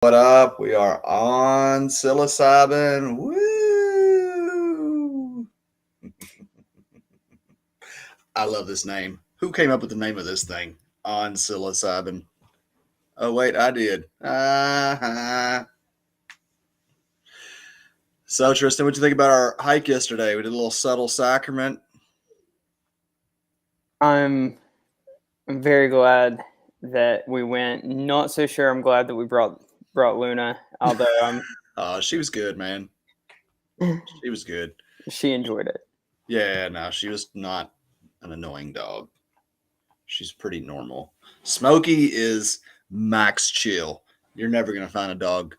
What up? We are on Psilocybin. Woo! I love this name. Who came up with the name of this thing? On Psilocybin. Oh, wait, I did. So, Tristan, what do you think about our hike yesterday? We did a little subtle sacrament. I'm very glad that we went. Not so sure I'm glad that we brought Luna, although Oh, she was good, man. She was good. she enjoyed it. Yeah, no, she was not an annoying dog. She's pretty normal. Smokey is max chill. You're never going to find a dog,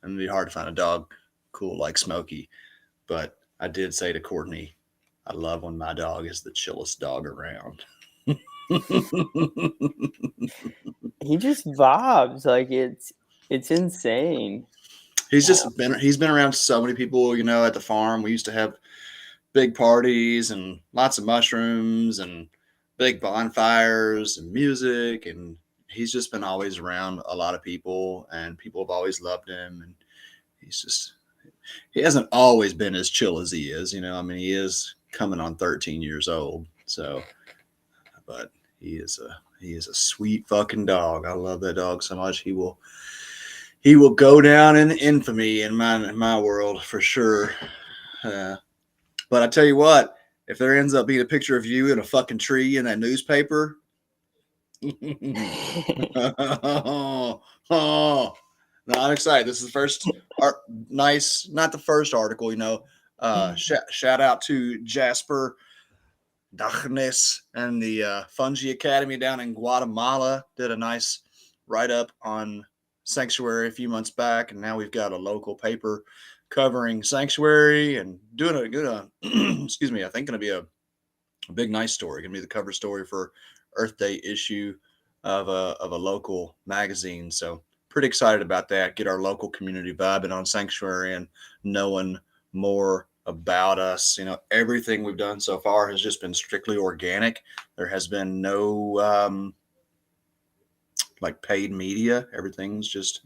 and it'd be hard to find a dog cool like Smokey. But I did say to Courtney, I love when my dog is the chillest dog around. He just vibes like it's insane. He's been around so many people, at the farm. We used to have big parties and lots of mushrooms and big bonfires and music, and he's just been always around a lot of people, and people have always loved him. And he hasn't always been as chill as he is. I mean, he is coming on 13 years old, so but he is a sweet fucking dog. I love that dog so much. He will go down in infamy in my world for sure. But I tell you what, if there ends up being a picture of you in a fucking tree in that newspaper, oh, no, I'm excited. This is the first nice, not the first article, shout out to Jasper Dachnes and the Fungi Academy down in Guatemala. Did a nice write-up on Sanctuary a few months back, and now we've got a local paper covering Sanctuary and doing a good, excuse me, I think going to be a big, nice story. Going to be the cover story for Earth Day issue of a local magazine. So pretty excited about that. Get our local community vibing on Sanctuary and knowing more about us. Everything we've done so far has just been strictly organic. There has been no like paid media. Everything's just,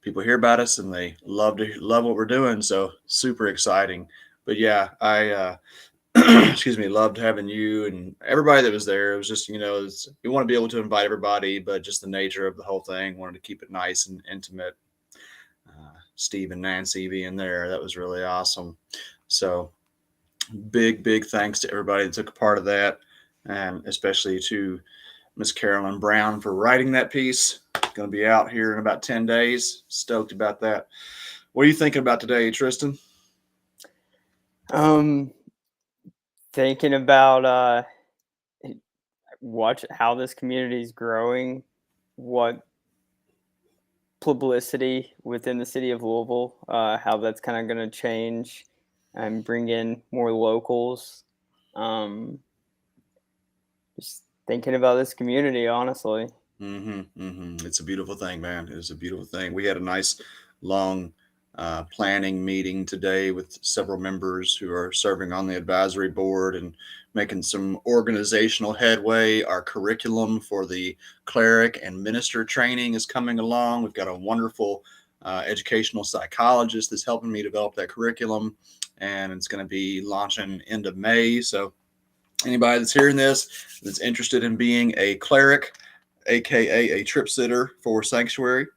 people hear about us and they love what we're doing. So super exciting. But yeah, I excuse me, loved having you and everybody that was there. It was just, we want to be able to invite everybody, but just the nature of the whole thing, wanted to keep it nice and intimate. Steve and Nancy being there, that was really awesome. So big thanks to everybody that took a part of that, and especially to Miss Carolyn Brown for writing that piece. Going to be out here in about 10 days. Stoked about that. What are you thinking about today, Tristan? Thinking about watch how this community is growing, what publicity within the city of Louisville, how that's kind of going to change and bring in more locals. Just thinking about this community, honestly. It's a beautiful thing, man. It is a beautiful thing. We had a nice long planning meeting today with several members who are serving on the advisory board and making some organizational headway. Our curriculum for the cleric and minister training is coming along. We've got a wonderful educational psychologist that's helping me develop that curriculum, and it's going to be launching end of May. So anybody that's hearing this that's interested in being a cleric, aka a trip sitter for Sanctuary,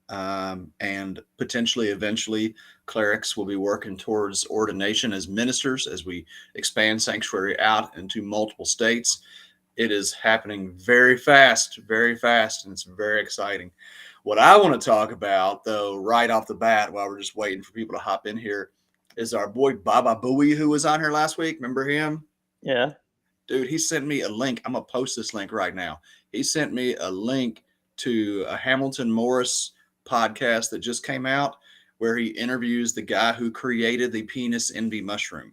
and potentially eventually clerics will be working towards ordination as ministers as we expand Sanctuary out into multiple states. It is happening very fast, and it's very exciting. What I want to talk about, though, right off the bat, while we're just waiting for people to hop in here, is our boy Baba Booey, who was on here last week. Remember him? Yeah. Dude, he sent me a link. I'm going to post this link right now. He sent me a link to a Hamilton Morris podcast that just came out where he interviews the guy who created the penis envy mushroom.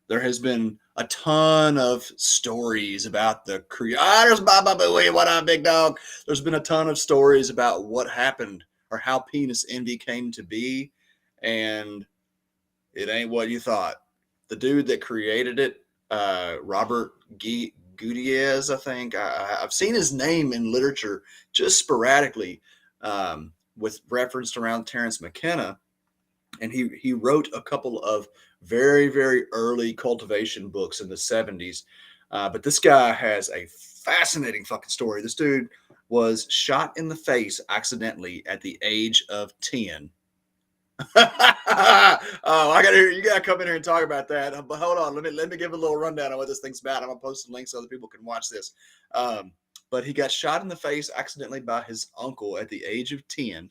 There has been a ton of stories about the creators. Baba Booey, what up, big dog? There's been a ton of stories about what happened or how penis envy came to be, and it ain't what you thought. The dude that created it, Robert Gutierrez, I think. I've seen his name in literature just sporadically, with reference around Terrence McKenna. And he wrote a couple of very, very early cultivation books in the 70s. But this guy has a fascinating fucking story. This dude was shot in the face accidentally at the age of 10. Oh, I gotta hear you gotta come in here and talk about that. But hold on, let me give a little rundown on what this thing's about. I'm gonna post some links so other people can watch this. But he got shot in the face accidentally by his uncle at the age of 10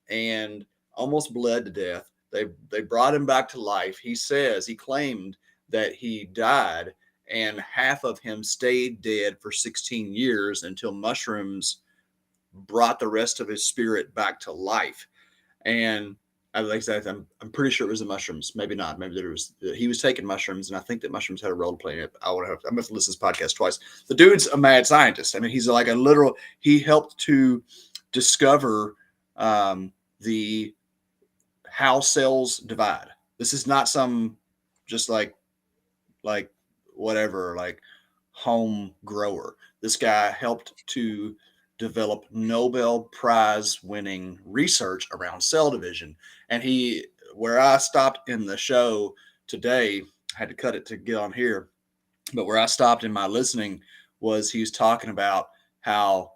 and almost bled to death. They brought him back to life. He claimed that he died and half of him stayed dead for 16 years until mushrooms brought the rest of his spirit back to life. And like I said, I'm pretty sure it was the mushrooms. Maybe not. Maybe he was taking mushrooms, and I think that mushrooms had a role to play in it. I'm gonna have to listen to this podcast twice. The dude's a mad scientist. I mean, he's like a literal. He helped to discover the how cells divide. This is not some just like whatever like home grower. This guy helped to develop Nobel Prize winning research around cell division. And where I stopped in the show today, I had to cut it to get on here, but where I stopped in my listening was he was talking about how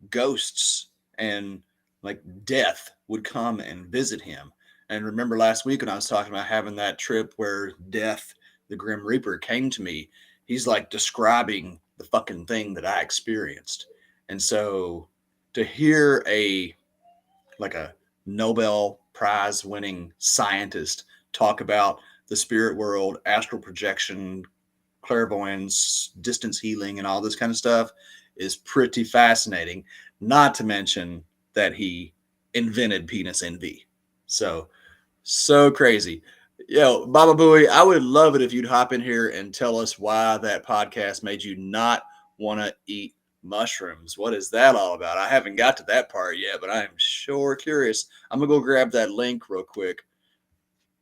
ghosts and like death would come and visit him. And remember last week when I was talking about having that trip where death, the Grim Reaper, came to me, he's like describing the fucking thing that I experienced. And so to hear a Nobel Prize winning scientist talk about the spirit world, astral projection, clairvoyance, distance healing, and all this kind of stuff is pretty fascinating. Not to mention that he invented penis envy. So crazy. Yo, Baba Booey, I would love it if you'd hop in here and tell us why that podcast made you not want to eat mushrooms. What is that all about? I haven't got to that part yet, but I am sure curious. I'm gonna go grab that link real quick.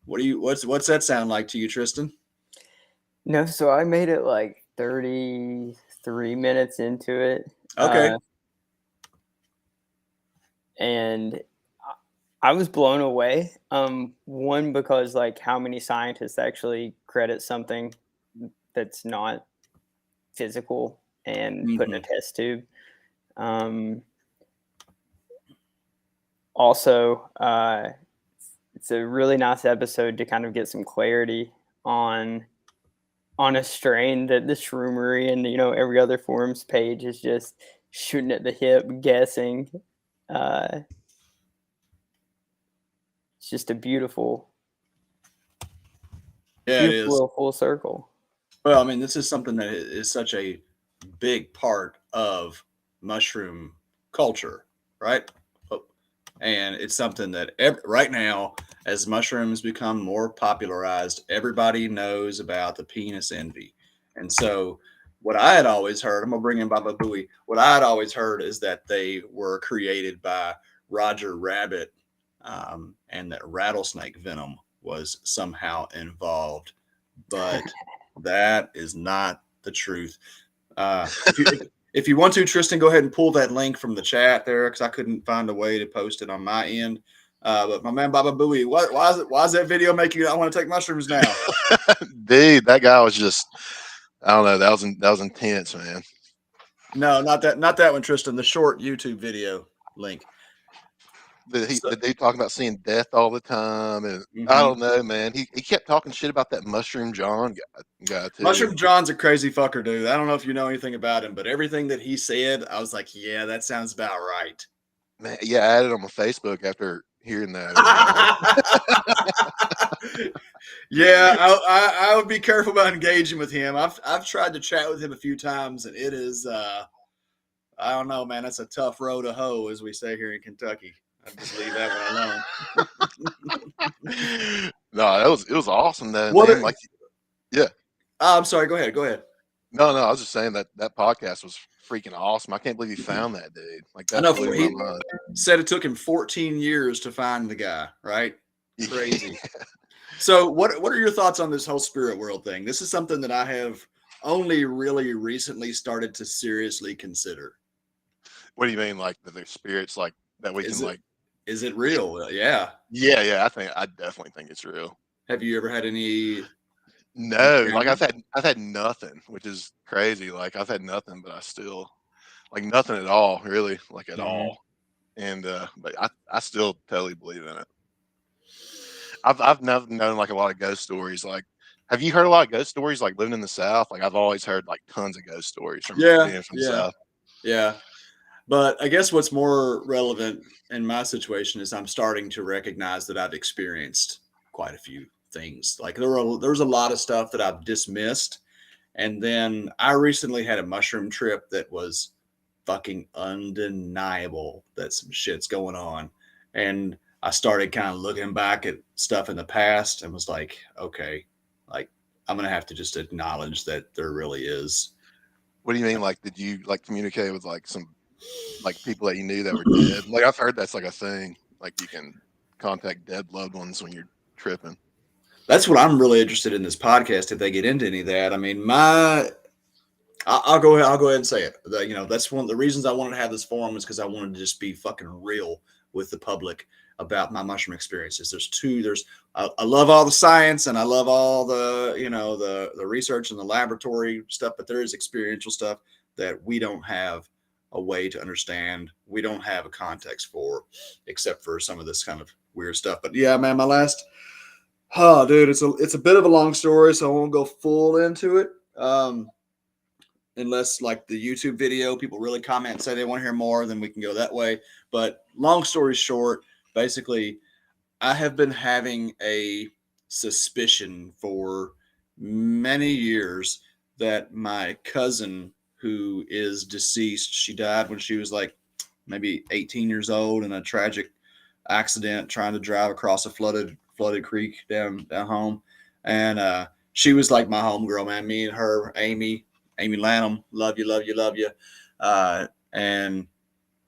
What's that sound like to you, Tristan? No, so I made it like 33 minutes into it. Okay. And I was blown away. One, because like how many scientists actually credit something that's not physical and put in a test tube. Also, it's a really nice episode to kind of get some clarity on a strain that the Shroomery and every other forums page is just shooting at the hip, guessing. It's just a beautiful little full circle. Well, I mean, this is something that is such a big part of mushroom culture, right? And it's something that right now, as mushrooms become more popularized, everybody knows about the penis envy. And so what I had always heard, I'm going to bring in Baba Booey. What I had always heard is that they were created by Roger Rabbit, and that rattlesnake venom was somehow involved. But that is not the truth. If you want to, Tristan, go ahead and pull that link from the chat there, because I couldn't find a way to post it on my end. But my man Baba Booey, why does that video make you not want to take mushrooms now? Dude, that guy was just, I don't know, that was intense, man. No, not that one, Tristan. The short YouTube video link. The dude talking about seeing death all the time, and I don't know, man. He kept talking shit about that Mushroom John guy too. Mushroom John's a crazy fucker, dude. I don't know if you know anything about him, but everything that he said, I was like, yeah, that sounds about right. Man, yeah, I added on my Facebook after hearing that. Yeah, I would be careful about engaging with him. I've tried to chat with him a few times, and it is I don't know, man. That's a tough row to hoe, as we say here in Kentucky. I'd just leave that one alone. No, it was awesome though. Yeah. I'm sorry. Go ahead. No, I was just saying that podcast was freaking awesome. I can't believe he found that dude. Like that. I know he said it took him 14 years to find the guy. Right? Crazy. So, what are your thoughts on this whole spirit world thing? This is something that I have only really recently started to seriously consider. What do you mean, like that their spirits like that we Is can it, like. is it real? Yeah. Yeah. I definitely think it's real. Have you ever had any No, like encounter? I've had nothing, which is crazy. Like I've had nothing, but I still like nothing at all, really, like at Mhm. all. And but I still totally believe in it. I've never known like a lot of ghost stories. Like, have you heard a lot of ghost stories like living in the South? Like I've always heard like tons of ghost stories from Yeah. being from the Yeah. South. Yeah. But I guess what's more relevant in my situation is I'm starting to recognize that I've experienced quite a few things. Like there's a lot of stuff that I've dismissed. And then I recently had a mushroom trip that was fucking undeniable that some shit's going on. And I started kind of looking back at stuff in the past and was like, okay, like I'm going to have to just acknowledge that there really is. What do you mean? Like, did you like communicate with like some like people that you knew that were dead? Like I've heard that's like a thing. Like you can contact dead loved ones when you're tripping. That's what I'm really interested in this podcast. If they get into any of that, I mean, I'll go ahead. I'll go ahead and say it. That's one of the reasons I wanted to have this forum is because I wanted to just be fucking real with the public about my mushroom experiences. I love all the science and I love all the the research and the laboratory stuff, but there is experiential stuff that we don't have a way to understand. We don't have a context for, except for some of this kind of weird stuff. But yeah, man, dude, it's a bit of a long story, so I won't go full into it. Unless like the YouTube video, people really comment and say they want to hear more, then we can go that way. But long story short, basically, I have been having a suspicion for many years that my cousin, who is deceased, she died when she was like maybe 18 years old in a tragic accident trying to drive across a flooded creek down home. And she was like my homegirl, man. Me and her, Amy Lanham, love you, love you, love you. And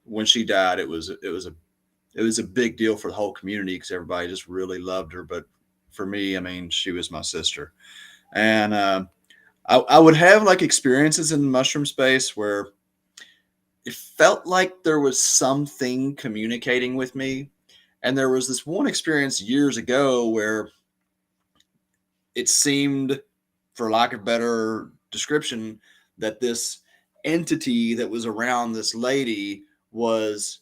when she died, it was a big deal for the whole community because everybody just really loved her. But for me, I mean, she was my sister. And I would have like experiences in the mushroom space where it felt like there was something communicating with me. And there was this one experience years ago where it seemed, for lack of better description, that this entity that was around this lady was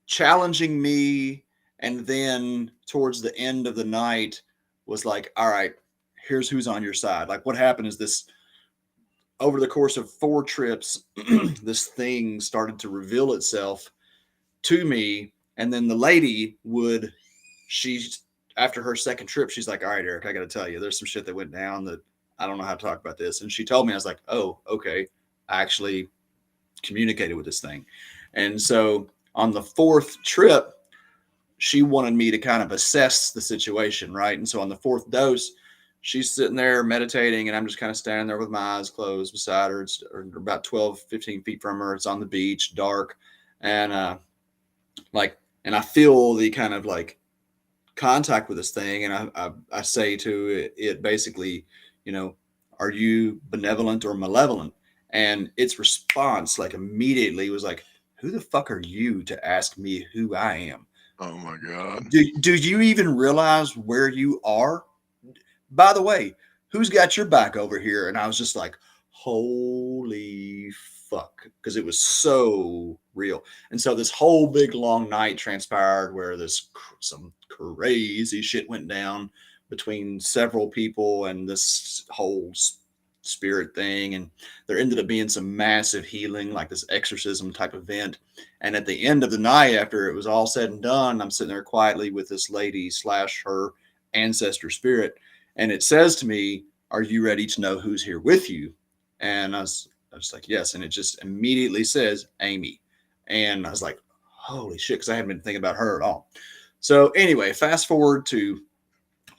challenging me. And then towards the end of the night was like, all right, here's who's on your side. Like what happened is this, over the course of 4 trips, this thing started to reveal itself to me. And then the lady after her second trip, she's like, all right, Eric, I got to tell you, there's some shit that went down that I don't know how to talk about this. And she told me, I was like, oh, okay. I actually communicated with this thing. And so on the 4th trip, she wanted me to kind of assess the situation, right? And so on the 4th dose, she's sitting there meditating, and I'm just kind of standing there with my eyes closed beside her. It's about 12, 15 feet from her. It's on the beach, dark. And and I feel the kind of like contact with this thing. And I say to it basically, are you benevolent or malevolent? And its response, like immediately, was like, who the fuck are you to ask me who I am? Oh my God. Do you even realize where you are? By the way, who's got your back over here? And I was just like, holy fuck, because it was so real. And so this whole big long night transpired where some crazy shit went down between several people and this whole spirit thing. And there ended up being some massive healing, like this exorcism type event. And at the end of the night, after it was all said and done, I'm sitting there quietly with this lady / her ancestor spirit. And it says to me, are you ready to know who's here with you? And I was like, yes. And it just immediately says Amy. And I was like, holy shit, because I hadn't been thinking about her at all. So anyway, fast forward to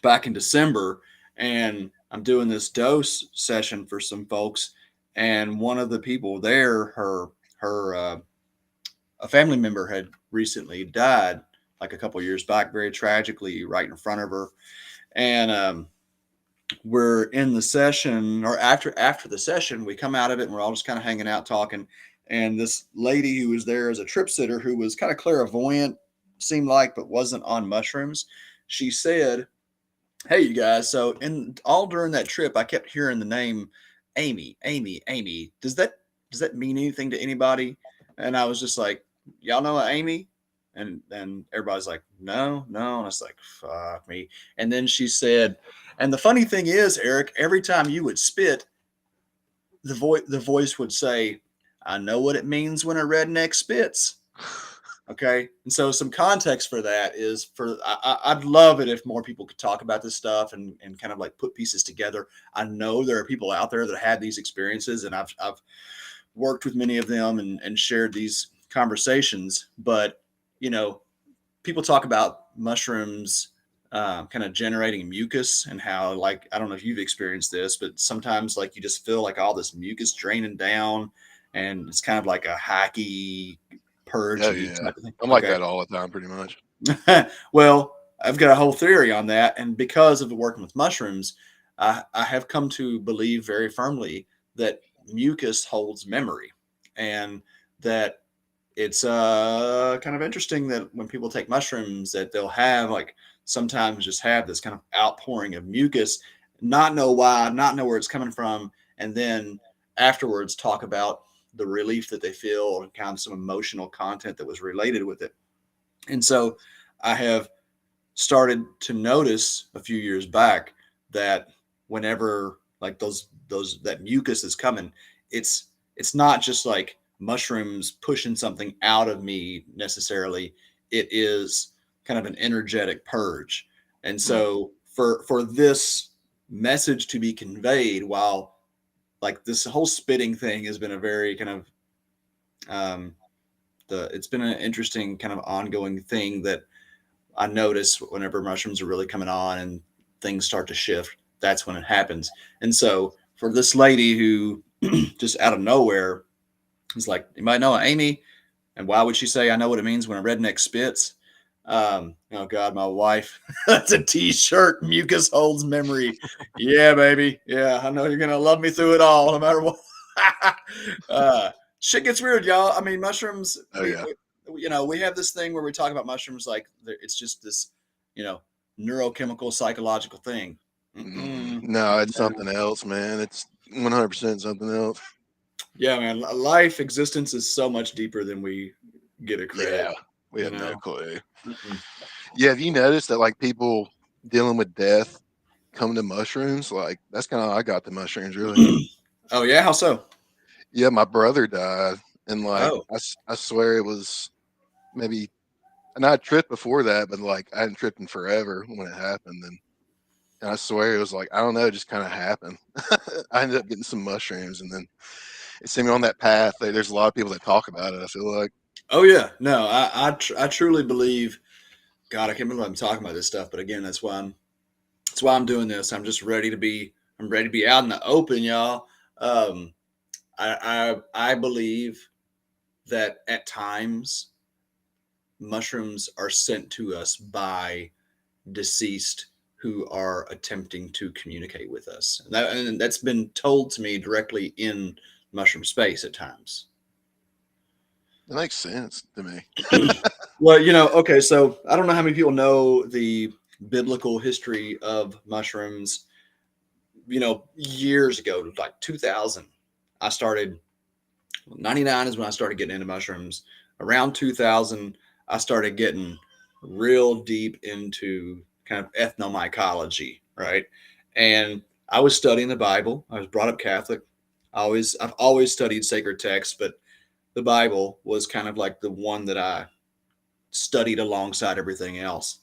back in December, and I'm doing this dose session for some folks. And one of the people there, a family member had recently died like a couple years back, very tragically, right in front of her. And we're in the session, or after the session, we come out of it and we're all just kind of hanging out talking. And this lady who was there as a trip sitter, who was kind of clairvoyant, seemed like, but wasn't on mushrooms, she said, "Hey, you guys, so during that trip, I kept hearing the name Amy, Amy, Amy. Does that mean anything to anybody?" And I was just like, "Y'all know Amy?" And everybody's like, "No, no." And I was like, "Fuck me." And then she said, and the funny thing is, Eric, every time you would spit, the voice would say, "I know what it means when a redneck spits." Okay. And so some context for that is I'd love it if more people could talk about this stuff and kind of like put pieces together. I know there are people out there that had these experiences, and I've worked with many of them and shared these conversations, but people talk about mushrooms kind of generating mucus, and how, like, I don't know if you've experienced this, but sometimes like you just feel like all this mucus draining down, and it's kind of like a hacky purge Oh yeah, type of thing. I'm like that all the time, pretty much. Well, I've got a whole theory on that, and because of working with mushrooms, I have come to believe very firmly that mucus holds memory, and that it's kind of interesting that when people take mushrooms, that they'll have, like, sometimes just have this kind of outpouring of mucus, not know why, not know where it's coming from, and then afterwards talk about the relief that they feel and kind of some emotional content that was related with it. And so I have started to notice a few years back that whenever like that mucus is coming, it's not just like mushrooms pushing something out of me necessarily. It is kind of an energetic purge. And so for this message to be conveyed, while like this whole spitting thing has been a very kind of it's been an interesting kind of ongoing thing that I notice whenever mushrooms are really coming on and things start to shift, that's when it happens. And so for this lady who just out of nowhere is like, "You might know Amy." And why would she say, "I know what it means when a redneck spits"? Oh God, my wife. That's a t-shirt. Mucus holds memory. Yeah, baby. Yeah, I know you're going to love me through it all, no matter what. Shit gets weird, y'all. I mean, mushrooms, Oh yeah. we have this thing where we talk about mushrooms like it's just this, neurochemical, psychological thing. No, it's something else, man. It's 100% something else. Yeah, man. Life existence is so much deeper than we give it credit. Yeah, we have no know? clue. Mm-mm. Yeah, have you noticed that like people dealing with death come to mushrooms? Like that's kind of how I got the mushrooms, really. Oh yeah, how so? Yeah, my brother died, and like Oh, I swear it was maybe, and I tripped before that, but like I hadn't tripped in forever when it happened, and I swear it was like, I don't know, it just kind of happened. I ended up getting some mushrooms, and then it sent me on that path. There's a lot of people that talk about it, I feel like. oh yeah. No, I truly believe. God, I can't believe I'm talking about this stuff, but again, that's why I'm doing this. I'm just ready to be. I'm ready to be out in the open, y'all. Um, I believe that at times mushrooms are sent to us by deceased who are attempting to communicate with us. And that's been told to me directly in mushroom space at times. It makes sense to me. Well, okay, so I don't know how many people know the biblical history of mushrooms. Years ago, like 2000, I started, 99 is when I started getting into mushrooms. Around 2000, I started getting real deep into kind of ethnomycology, right? And I was studying the Bible. I was brought up Catholic. I've always studied sacred texts, but the Bible was kind of like the one that I studied alongside everything else.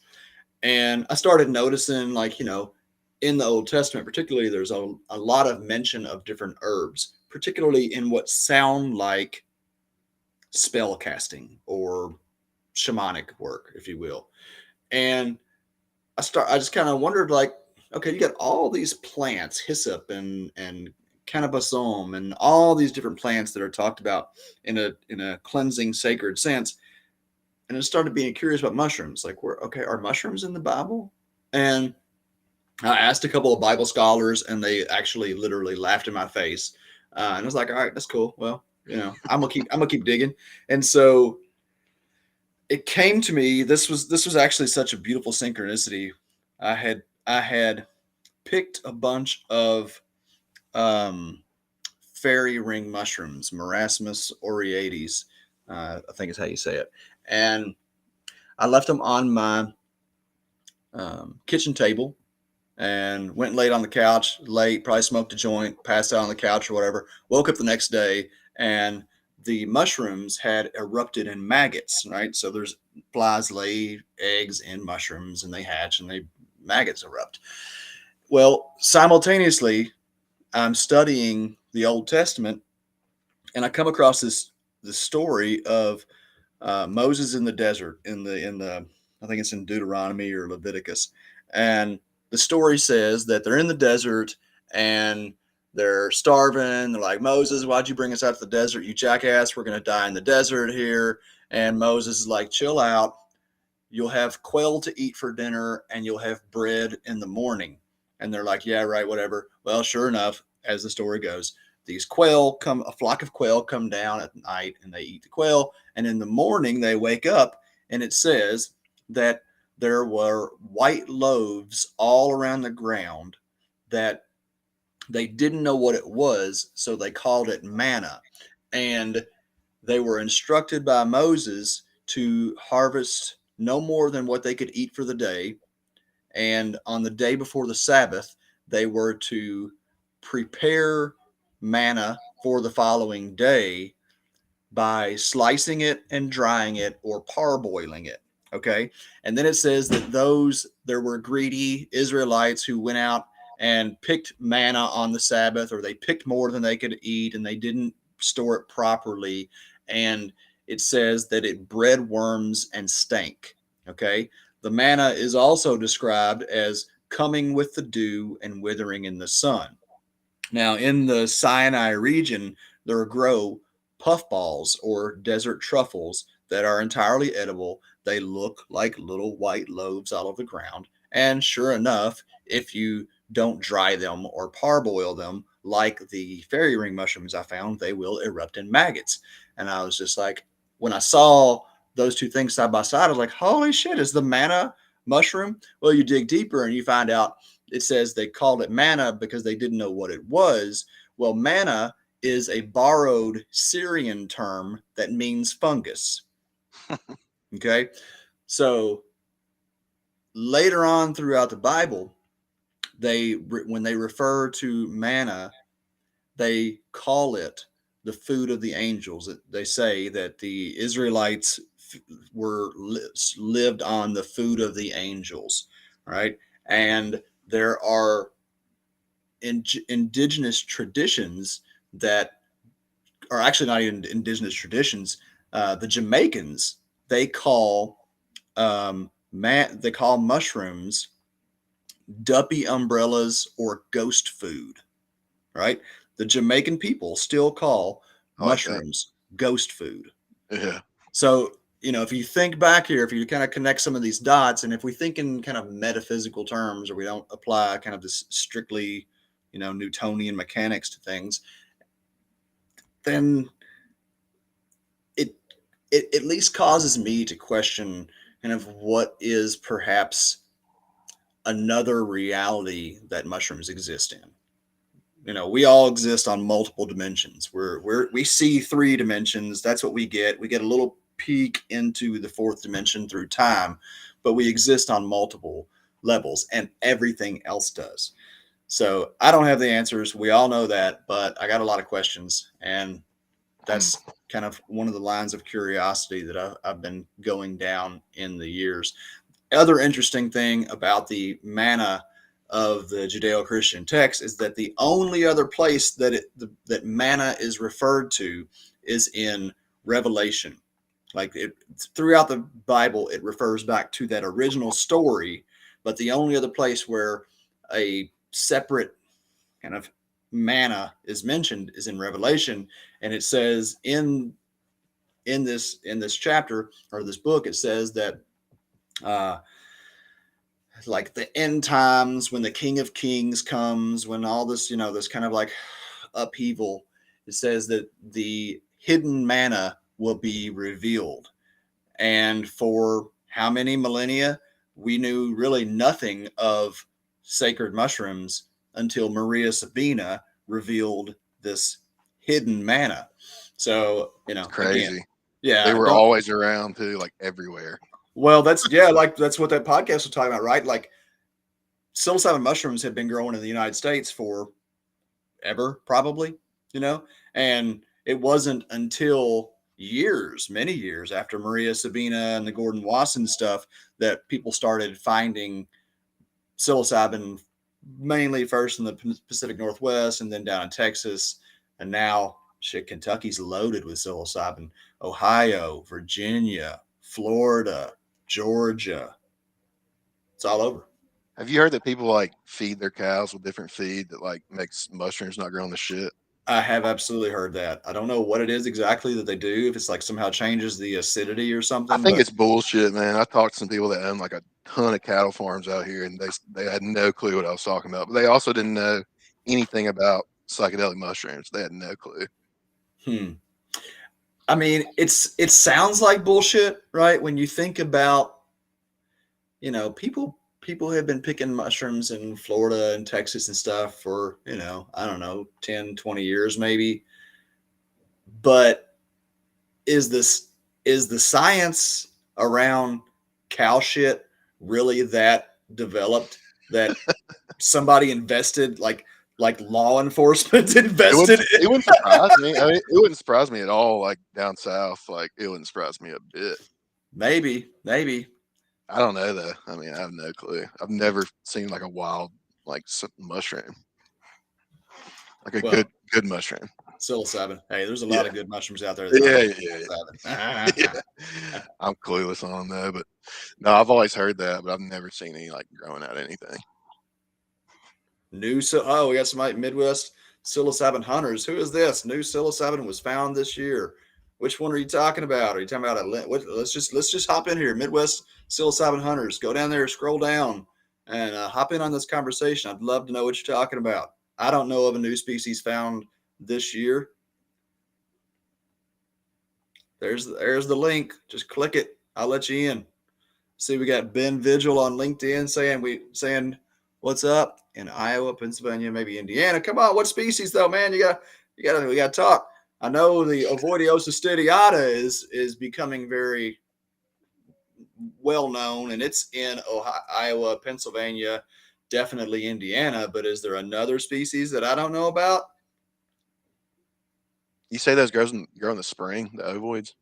And I started noticing, like, in the Old Testament, particularly, there's a lot of mention of different herbs, particularly in what sound like spell casting or shamanic work, if you will. And I just kind of wondered, like, okay, you got all these plants, hyssop and cannabisum, and all these different plants that are talked about in a cleansing, sacred sense. And I started being curious about mushrooms. Like, are mushrooms in the Bible? And I asked a couple of Bible scholars, and they actually literally laughed in my face. And I was like, all right, that's cool. Well, I'm gonna keep digging. And so it came to me. This was actually such a beautiful synchronicity. I had picked a bunch of fairy ring mushrooms, Marasmus aureates, I think is how you say it, and I left them on my kitchen table and went and laid on the couch late, probably smoked a joint, passed out on the couch or whatever. Woke up the next day and the mushrooms had erupted in maggots, right? So there's flies lay eggs in mushrooms and they hatch and maggots erupt. Well, simultaneously, I'm studying the Old Testament and I come across this story of Moses in the desert in the I think it's in Deuteronomy or Leviticus, and the story says that they're in the desert and they're starving. They're like, Moses, why'd you bring us out to the desert, you jackass? We're gonna die in the desert here. And Moses is like, chill out. You'll have quail to eat for dinner and you'll have bread in the morning. And they're like, yeah, right, whatever. Well, sure enough, as the story goes, a flock of quail come down at night and they eat the quail. And in the morning they wake up and it says that there were white loaves all around the ground that they didn't know what it was. So they called it manna. And they were instructed by Moses to harvest no more than what they could eat for the day. And on the day before the Sabbath, they were to prepare manna for the following day by slicing it and drying it or parboiling it. Okay. And then it says that there were greedy Israelites who went out and picked manna on the Sabbath, or they picked more than they could eat and they didn't store it properly. And it says that it bred worms and stank. Okay. The manna is also described as coming with the dew and withering in the sun. Now, in the Sinai region, there grow puffballs or desert truffles that are entirely edible. They look like little white loaves out of the ground. And sure enough, if you don't dry them or parboil them like the fairy ring mushrooms I found, they will erupt in maggots. And I was just like, when I saw those two things side by side, I was like, holy shit, is the manna mushroom? Well, you dig deeper and you find out it says they called it manna because they didn't know what it was. Well, manna is a borrowed Syrian term that means fungus. Okay. So later on throughout the Bible, when they refer to manna, they call it the food of the angels. They say that the Israelites lived on the food of the angels, right? And there are indigenous traditions that are actually not even indigenous traditions. The Jamaicans, they call mushrooms duppy umbrellas or ghost food, right? The Jamaican people still call mushrooms ghost food. Yeah. So, if you think back here, if you kind of connect some of these dots, and if we think in kind of metaphysical terms, or we don't apply kind of this strictly, Newtonian mechanics to things, then it at least causes me to question kind of what is perhaps another reality that mushrooms exist in. We all exist on multiple dimensions. We see 3 dimensions. That's what we get. We get a little peek into the 4th dimension through time, but we exist on multiple levels, and everything else does. So I don't have the answers. We all know that, but I got a lot of questions, and that's kind of one of the lines of curiosity that I've been going down in the years. Other interesting thing about the manna of the Judeo-Christian text is that the only other place that manna is referred to is in Revelation. Like throughout the Bible, it refers back to that original story, but the only other place where a separate kind of manna is mentioned is in Revelation. And it says in this chapter or this book, it says that like the end times, when the King of Kings comes, when all this, this kind of like upheaval, it says that hidden mana will be revealed. And for how many millennia, we knew really nothing of sacred mushrooms until Maria Sabina revealed this hidden mana. So, Crazy. again, yeah, They were always around too, like everywhere. Well, that's what that podcast was talking about, right? Like psilocybin mushrooms have been growing in the United States for ever, probably, and it wasn't until many years after Maria Sabina and the Gordon Wasson stuff that people started finding psilocybin, mainly first in the Pacific Northwest and then down in Texas. And now Kentucky's loaded with psilocybin. Ohio, Virginia, Florida, Georgia. It's all over. Have you heard that people like feed their cows with different feed that like makes mushrooms not grow on the shit? I have absolutely heard that. I don't know what it is exactly that they do. If it's like somehow changes the acidity or something. I think it's bullshit, man. I talked to some people that own like a ton of cattle farms out here, and they had no clue what I was talking about. But they also didn't know anything about psychedelic mushrooms. They had no clue. I mean, it sounds like bullshit, right? When you think about, people have been picking mushrooms in Florida and Texas and stuff for, I don't know, 10, 20 years maybe. But is the science around cow shit really that developed that somebody invested, like law enforcement invested? It wouldn't surprise me. I mean, it wouldn't surprise me at all, like down south. Like, it wouldn't surprise me a bit. Maybe. I don't know though. I mean, I have no clue. I've never seen like a wild mushroom, like a good mushroom. Psilocybin. Hey, there's a lot of good mushrooms out there. Yeah. I'm clueless on them though, but no, I've always heard that, but I've never seen any like growing out anything. We got some Midwest psilocybin hunters. Who is this? New psilocybin was found this year. Which one are you talking about? Are you talking about let's just hop in here. Midwest psilocybin hunters. Go down there, scroll down, and hop in on this conversation. I'd love to know what you're talking about. I don't know of a new species found this year. There's the link. Just click it. I'll let you in. See, we got Ben Vigil on LinkedIn saying what's up in Iowa, Pennsylvania, maybe Indiana. Come on, what species though, man? We got to talk. I know the Avoidiosa stadiata is becoming very well known, and it's in Ohio, Iowa, Pennsylvania, definitely Indiana. But is there another species that I don't know about? You say those grow in the spring, the ovoids?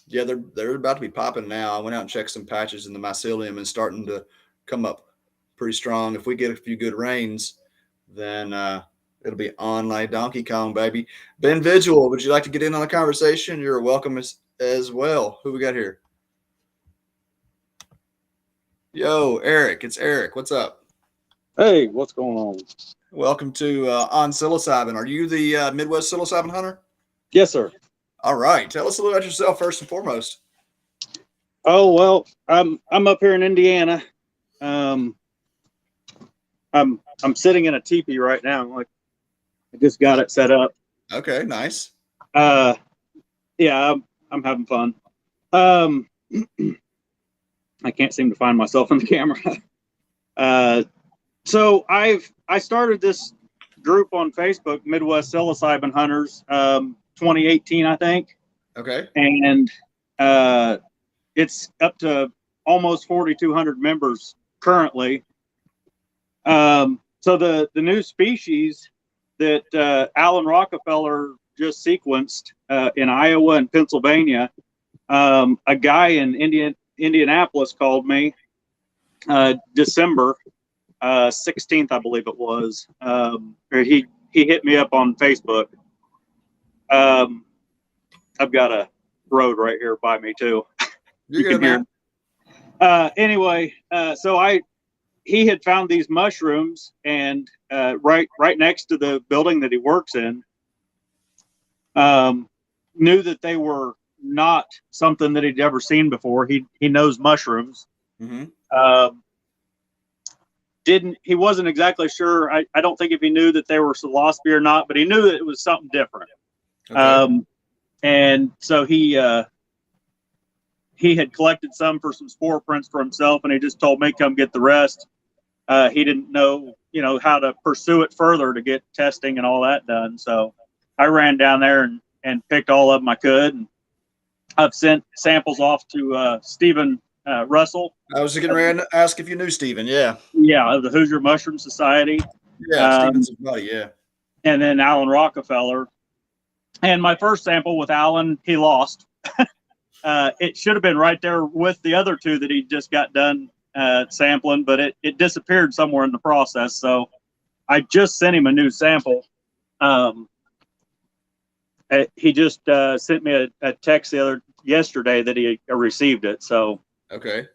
Yeah, they're about to be popping now. I went out and checked some patches in the mycelium and starting to come up pretty strong. If we get a few good rains, then it'll be on like Donkey Kong, baby. Ben Vigil, would you like to get in on the conversation? You're welcome as well. Who we got here? Yo, Eric. It's Eric. What's up? Hey, what's going on? Welcome to On Psilocybin. Are you the Midwest psilocybin hunter? Yes, sir. All right. Tell us a little about yourself first and foremost. Oh, well, I'm up here in Indiana. I'm sitting in a teepee right now. Like, I just got it set up. Okay, nice. Yeah, I'm having fun. I can't seem to find myself in the camera. So I started this group on Facebook, Midwest Psilocybin Hunters, 2018, I think. Okay. And it's up to almost 4,200 members currently. So the new species that Alan Rockefeller just sequenced in Iowa and Pennsylvania, a guy in Indianapolis called me December 16th, I believe it was. He hit me up on Facebook. I've got a road right here by me too. You're good, man. Anyway, so he had found these mushrooms, and right next to the building that he works in, knew that they were not something that he'd ever seen before. He knows mushrooms. Mm-hmm. He wasn't exactly sure. I don't think if he knew that they were psilocybe or not, but he knew that it was something different. Okay. And so he had collected some for some spore prints for himself, and he just told me come get the rest. He didn't know, how to pursue it further to get testing and all that done. So I ran down there and picked all of them I could. And I've sent samples off to Stephen Russell. I was getting ready to ask if you knew Stephen. Yeah. Yeah, of the Hoosier Mushroom Society. Yeah, Stephen's his buddy. Yeah. And then Alan Rockefeller. And my first sample with Alan, he lost. It should have been right there with the other two that he just got done sampling, but it disappeared somewhere in the process. So I just sent him a new sample. He just sent me a text yesterday that he received it. So okay.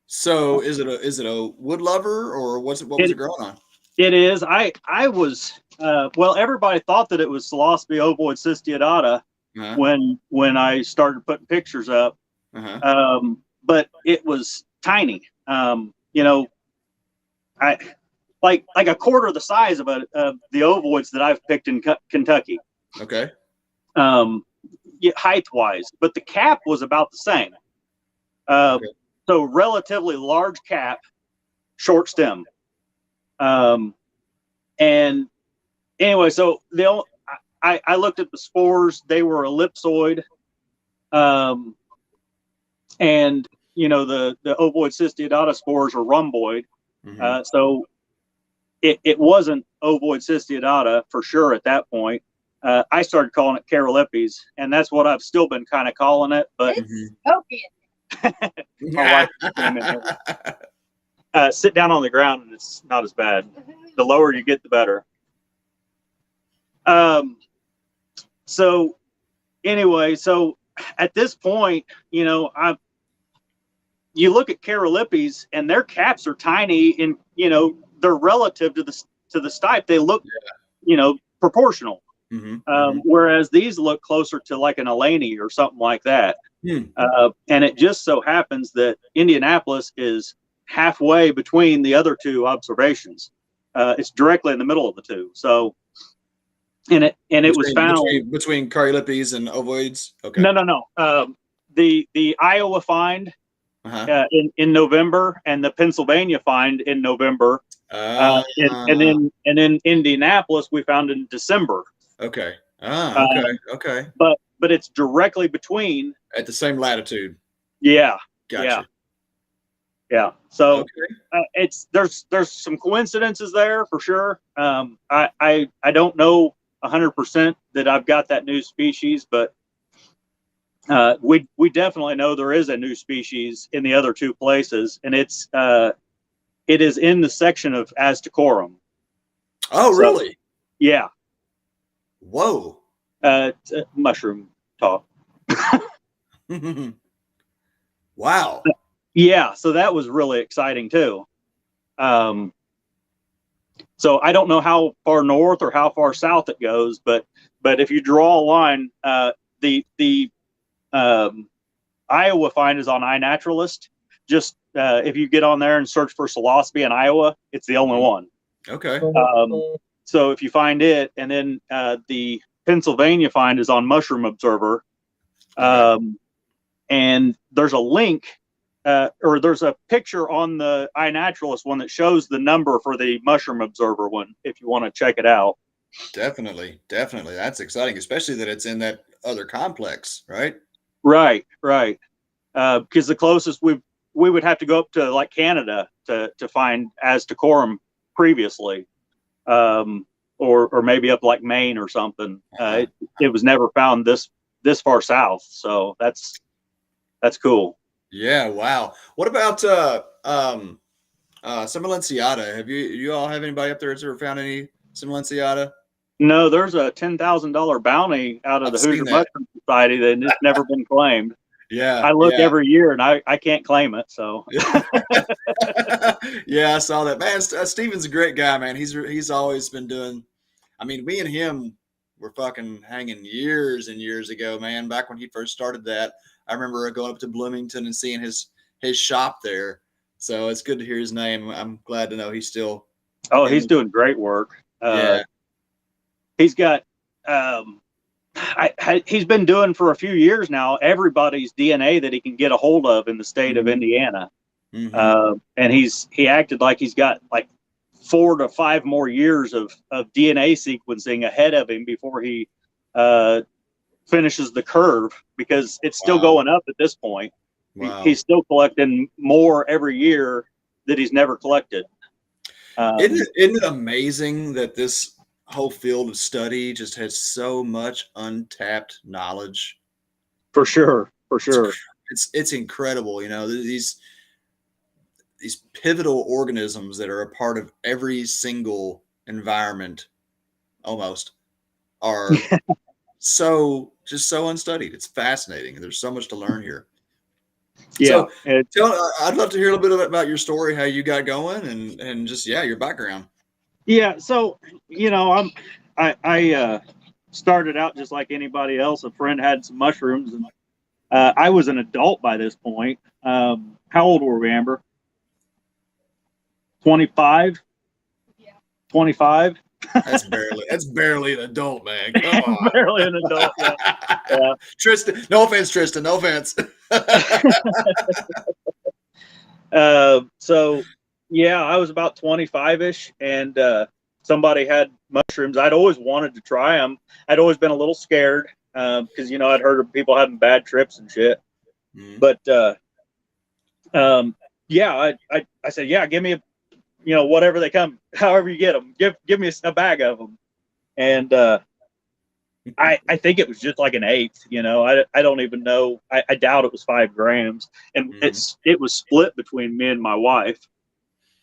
So is it a wood lover, or what was it growing on? It is. I was everybody thought that it was Psilocybe ovoid cystiodata when I started putting pictures up. But it was tiny. I like a quarter the size of the ovoids that I've picked in Kentucky. Okay. Height wise, but the cap was about the same. Okay. So relatively large cap, short stem. And anyway, so I looked at the spores. They were ellipsoid. And the ovoid cystiodata spores are rhomboid. So it wasn't ovoid cystiodata for sure at that point. I started calling it Carolepes, and that's what I've still been kind of calling it. But it's smoking. My wife came in here. Sit down on the ground, and it's not as bad. The lower you get, the better. So anyway, so at this point, you look at Carolepes, and their caps are tiny, and they're relative to the stipe. They look, proportional. Whereas these look closer to like an Eleni or something like that. And it just so happens that Indianapolis is halfway between the other two observations. It's directly in the middle of the two. So, and it was found between Carolepes and ovoids. Okay. No. The Iowa find in November, and the Pennsylvania find in November. And then Indianapolis we found in December. Okay. Okay. But it's directly between at the same latitude. Yeah. Gotcha. Yeah. So there's some coincidences there for sure. I don't know 100% that I've got that new species, but we definitely know there is a new species in the other two places, and it is in the section of Aztecorum. Oh, really? Yeah. Whoa. Mushroom talk. Wow. Yeah, so that was really exciting too. So I don't know how far north or how far south it goes, but if you draw a line, the Iowa find is on iNaturalist. Just if you get on there and search for Psilocybe in Iowa, it's the only one. Okay. So if you find it, and then the Pennsylvania find is on Mushroom Observer, and there's a link, or there's a picture on the iNaturalist one that shows the number for the Mushroom Observer one, if you want to check it out. Definitely. That's exciting, especially that it's in that other complex, right? Right. Because the closest we would have to go up to like Canada to find Aztecorum previously. Or maybe up like Maine or something. It was never found this far south, so that's cool. Yeah, wow. What about Similenciata? Have you all have anybody up there that's ever found any Similenciata? No, there's a $10,000 bounty out of the Hoosier Mushroom Society that it's never been claimed. Yeah, I look every year and I can't claim it. So yeah, I saw that. Man, Steven's a great guy, man. He's always been doing. I mean, me and him were fucking hanging years and years ago, man. Back when he first started that, I remember going up to Bloomington and seeing his shop there. So it's good to hear his name. I'm glad to know he's still. Oh, he's doing great work. Yeah, he's got he's been doing for a few years now everybody's DNA that he can get a hold of in the state of Indiana. And he acted like he's got like 4 to 5 more years of DNA sequencing ahead of him before he finishes the curve, because it's still going up at this point. He's still collecting more every year that he's never collected. Isn't it amazing that this whole field of study just has so much untapped knowledge? For sure. It's incredible. You know, these pivotal organisms that are a part of every single environment almost are so unstudied. It's fascinating. There's so much to learn here. Yeah. So I'd love to hear a little bit about your story, how you got going, and just your background. Yeah. So, you know, I started out just like anybody else. A friend had some mushrooms, and I was an adult by this point. How old were we, Amber? 25? Yeah. 25? That's barely an adult, man. Come on. Barely an adult. Yeah. Tristan, no offense, Tristan. No offense. So yeah, I was about 25-ish, and somebody had mushrooms. I'd always wanted to try them. I'd always been a little scared because, you know, I'd heard of people having bad trips and shit. But yeah, I said, yeah, give me whatever they come, however you get them, give me a bag of them. And I think it was just like an eighth, you know. I don't even know. I doubt it was 5 grams, and it was split between me and my wife.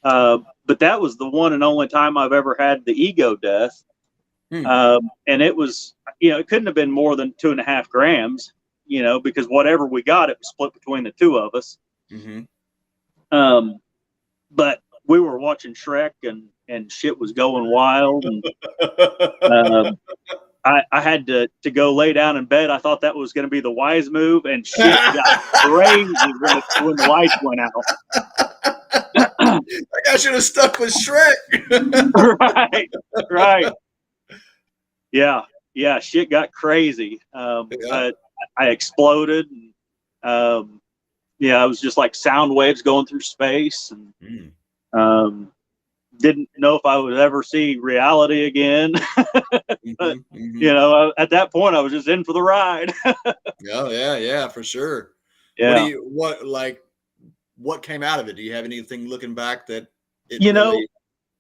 But that was the one and only time I've ever had the ego death. And it was, you know, it couldn't have been more than 2.5 grams, you know, because whatever we got, it was split between the two of us. But we were watching Shrek, and shit was going wild, and I had to go lay down in bed. I thought that was going to be the wise move, and shit got crazy when the lights went out. I should have stuck with Shrek. Right. Yeah, shit got crazy. I exploded. And, yeah, it was just like sound waves going through space, and didn't know if I would ever see reality again. But, you know, at that point, I was just in for the ride. Oh, yeah, for sure. Yeah. What came out of it? Do you have anything looking back that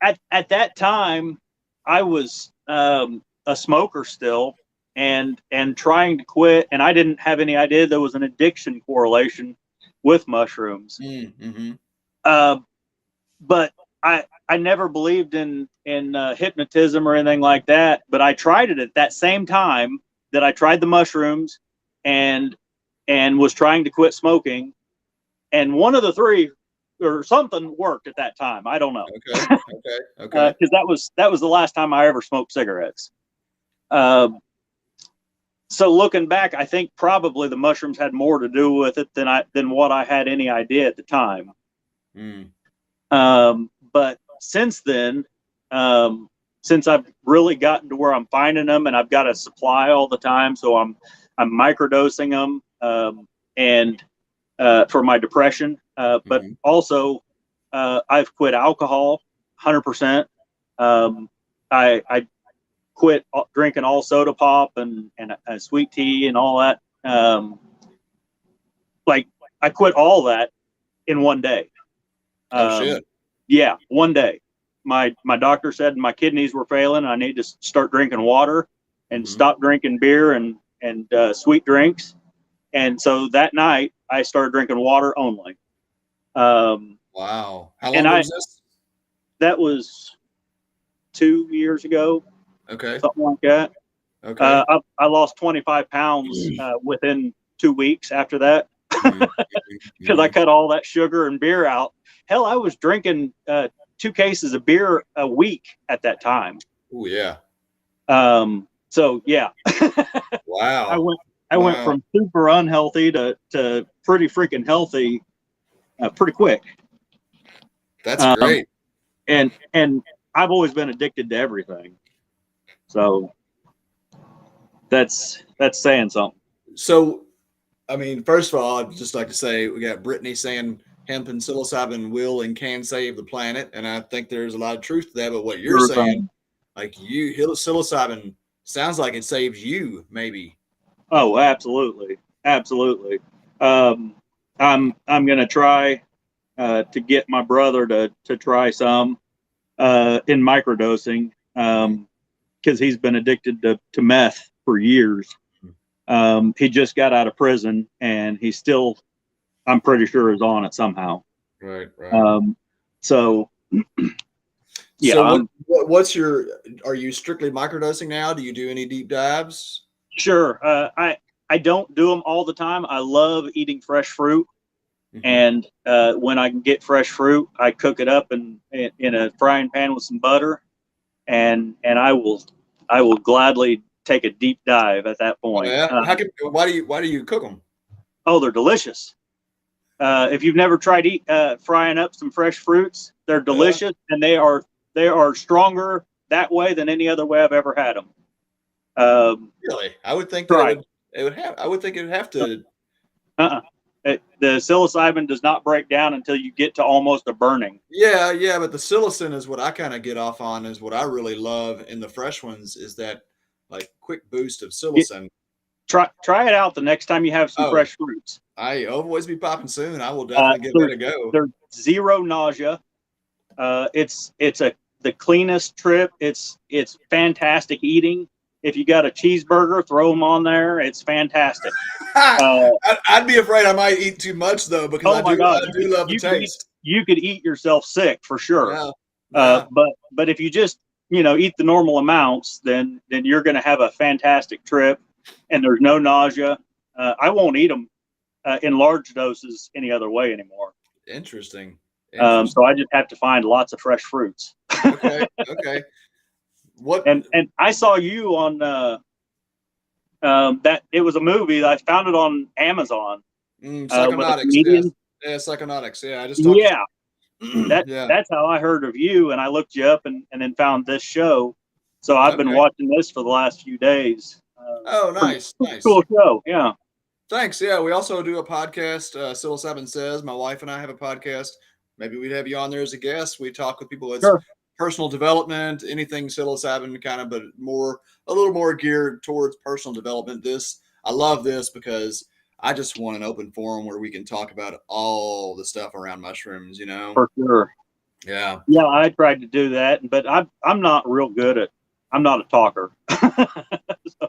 at that time, I was a smoker still, and trying to quit, and I didn't have any idea there was an addiction correlation with mushrooms. But I never believed in hypnotism or anything like that. But I tried it at that same time that I tried the mushrooms, and was trying to quit smoking. And one of the three or something worked at that time. I don't know. Okay. Because that was the last time I ever smoked cigarettes. So looking back, I think probably the mushrooms had more to do with it than what I had any idea at the time. But since then, since I've really gotten to where I'm finding them, and I've got a supply all the time, so I'm microdosing them, and for my depression. But also, I've quit alcohol 100%. I quit drinking all soda pop and sweet tea and all that. Like I quit all that in one day. Shit. Yeah, one day. My doctor said my kidneys were failing. I need to start drinking water and stop drinking beer and sweet drinks. And so that night I started drinking water only. Wow. How long was this? That was 2 years ago. Okay. Something like that. Okay. I lost 25 pounds within 2 weeks after that, because I cut all that sugar and beer out. Hell, I was drinking 2 cases of beer a week at that time. Oh yeah. So yeah. Wow. I went from super unhealthy to pretty freaking healthy pretty quick. That's great. And I've always been addicted to everything. So that's saying something. So, I mean, first of all, I'd just like to say we got Brittany saying hemp and psilocybin will and can save the planet, and I think there's a lot of truth to that. But what you're saying, like psilocybin sounds like it saves you, maybe. Oh, absolutely, absolutely. I'm gonna try to get my brother to try some in microdosing because he's been addicted to meth for years. He just got out of prison and he's still, I'm pretty sure, is on it somehow. Right. So yeah. So what's are you strictly microdosing now? Do you do any deep dives? Sure. I don't do them all the time. I love eating fresh fruit. And when I can get fresh fruit, I cook it up in a frying pan with some butter, and I will gladly take a deep dive at that point. Oh, yeah? Why do you cook them? Oh, they're delicious. If you've never tried frying up some fresh fruits, they're delicious, and they are stronger that way than any other way I've ever had them. Really, I would think it would have. I would think it would have to. The psilocybin does not break down until you get to almost a burning. Yeah, but the psilocin is what I kind of get off on. Is what I really love in the fresh ones is that like quick boost of psilocin. Try it out the next time you have some fresh fruits. I'll always be popping soon. I will definitely give it a go. There's zero nausea. It's the cleanest trip. It's fantastic eating. If you got a cheeseburger, throw them on there. It's fantastic. I'd be afraid I might eat too much though, because I do love the taste. You could eat yourself sick for sure. Yeah. But if you just eat the normal amounts, then you're going to have a fantastic trip, and there's no nausea. I won't eat them in large doses any other way anymore. Interesting. So I just have to find lots of fresh fruits. Okay. What? And I saw you on that. It was a movie. I found it on Amazon. Psychonautics. Yeah, Psychonautics. Yeah, I just talked. Yeah. That's how I heard of you, and I looked you up and then found this show. So I've been watching this for the last few days. Nice. Cool show. Yeah. Thanks. Yeah, we also do a podcast. Psilocybin Says. My wife and I have a podcast. Maybe we'd have you on there as a guest. We talk with people. Sure. Personal development, anything psilocybin kind of, but a little more geared towards personal development. I love this because I just want an open forum where we can talk about all the stuff around mushrooms, For sure. Yeah. Yeah, I tried to do that, but I'm not real good at. I'm not a talker.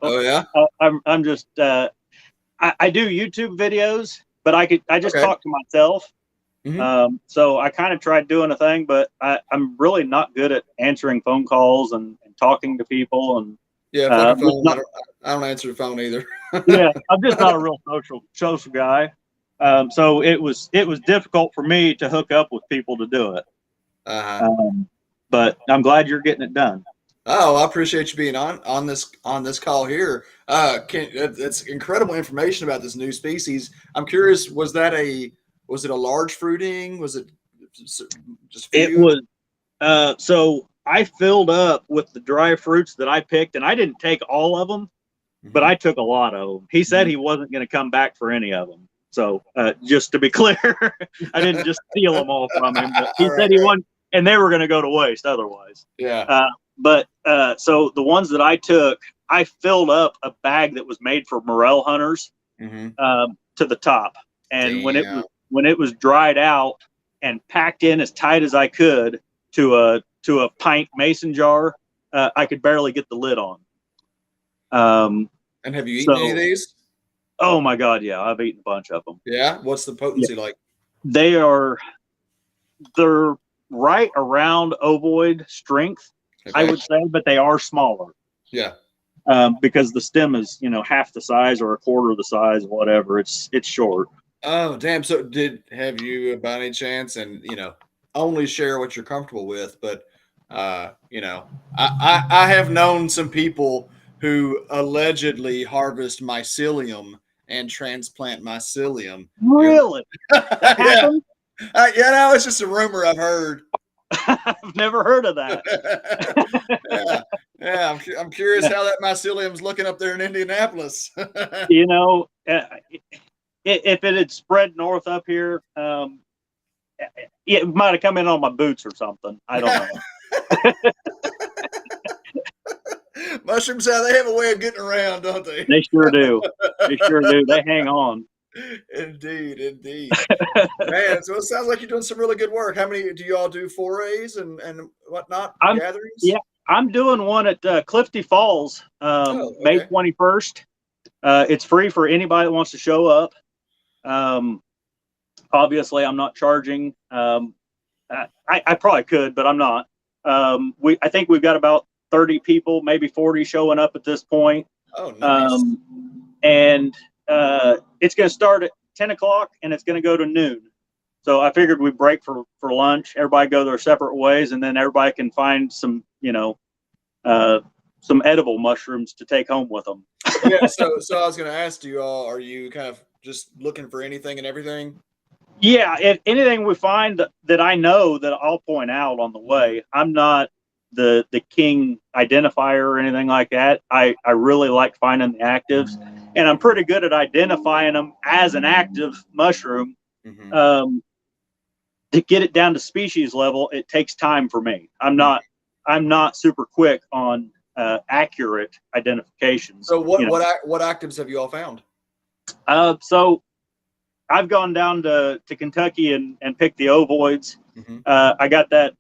Oh yeah. I'm just. I do YouTube videos, but I just talk to myself. Mm-hmm. So I kind of tried doing a thing, but I'm really not good at answering phone calls and talking to people. And I don't answer the phone either. Yeah, I'm just not a real social guy. So it was difficult for me to hook up with people to do it. But I'm glad you're getting it done. Oh, I appreciate you being on this call here. That's incredible information about this new species. I'm curious, was it a large fruiting? Was it just few? It was. So I filled up with the dry fruits that I picked, and I didn't take all of them, but I took a lot of them. He said he wasn't going to come back for any of them. So just to be clear, I didn't just steal them all from him. But he said he won, and they were going to go to waste otherwise. Yeah. So the ones that I took, I filled up a bag that was made for morel hunters to the top, and when it was dried out and packed in as tight as I could to a pint mason jar, I could barely get the lid on. And have you eaten any of these? Oh my God, yeah, I've eaten a bunch of them. Yeah, what's the potency like? They're right around ovoid strength, I would say, but they are smaller. Yeah. Because the stem is half the size or a quarter of the size, whatever. It's short. Oh, damn. So have you by any chance, and only share what you're comfortable with, but I have known some people who allegedly harvest mycelium and transplant mycelium. Really? That happened? It's just a rumor I've heard. I've never heard of that. Yeah. I'm curious how that mycelium's looking up there in Indianapolis. You know, if it had spread north up here, it might have come in on my boots or something. I don't know. Mushrooms, they have a way of getting around, don't they? They sure do. They sure do. They hang on. Indeed. Man, so it sounds like you're doing some really good work. How many do you all do forays and whatnot, gatherings? Yeah, I'm doing one at Clifty Falls, May 21st. It's free for anybody that wants to show up. Obviously, I'm not charging. I probably could, but I'm not. I think we've got about 30 people, maybe 40 showing up at this point. Oh, nice. And it's going to start at 10 o'clock and it's going to go to noon. So I figured we'd break for lunch. Everybody go their separate ways, and then everybody can find some, some edible mushrooms to take home with them. Yeah. So I was going to ask you all, are you kind of just looking for anything and everything? Yeah. If anything we find that I know, that I'll point out on the way. I'm not the king identifier or anything like that. I really like finding the actives, and I'm pretty good at identifying them as an active mushroom. Mm-hmm. To get it down to species level, it takes time for me. I'm not super quick on accurate identification. So what actives have you all found? So I've gone down to Kentucky and picked the ovoids. Mm-hmm. I got that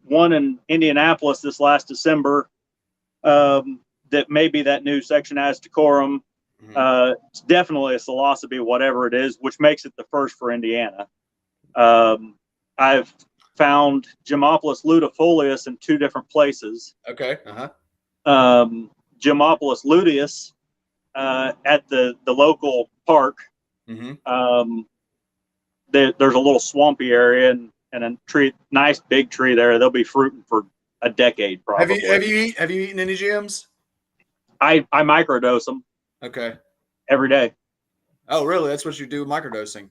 one in Indianapolis this last December, that maybe that new section has decorum. Mm-hmm. It's definitely a Psilocybe, whatever it is, which makes it the first for Indiana. I've found Gemmopolis luteifolius in 2 different places. Okay. Gemmopolis luteus at the local park. Mm-hmm. There's a little swampy area and a tree, nice big tree there. They'll be fruiting for a decade probably. Have you eaten any gems? I microdose them. Okay. Every day. Oh, really? That's what you do, microdosing?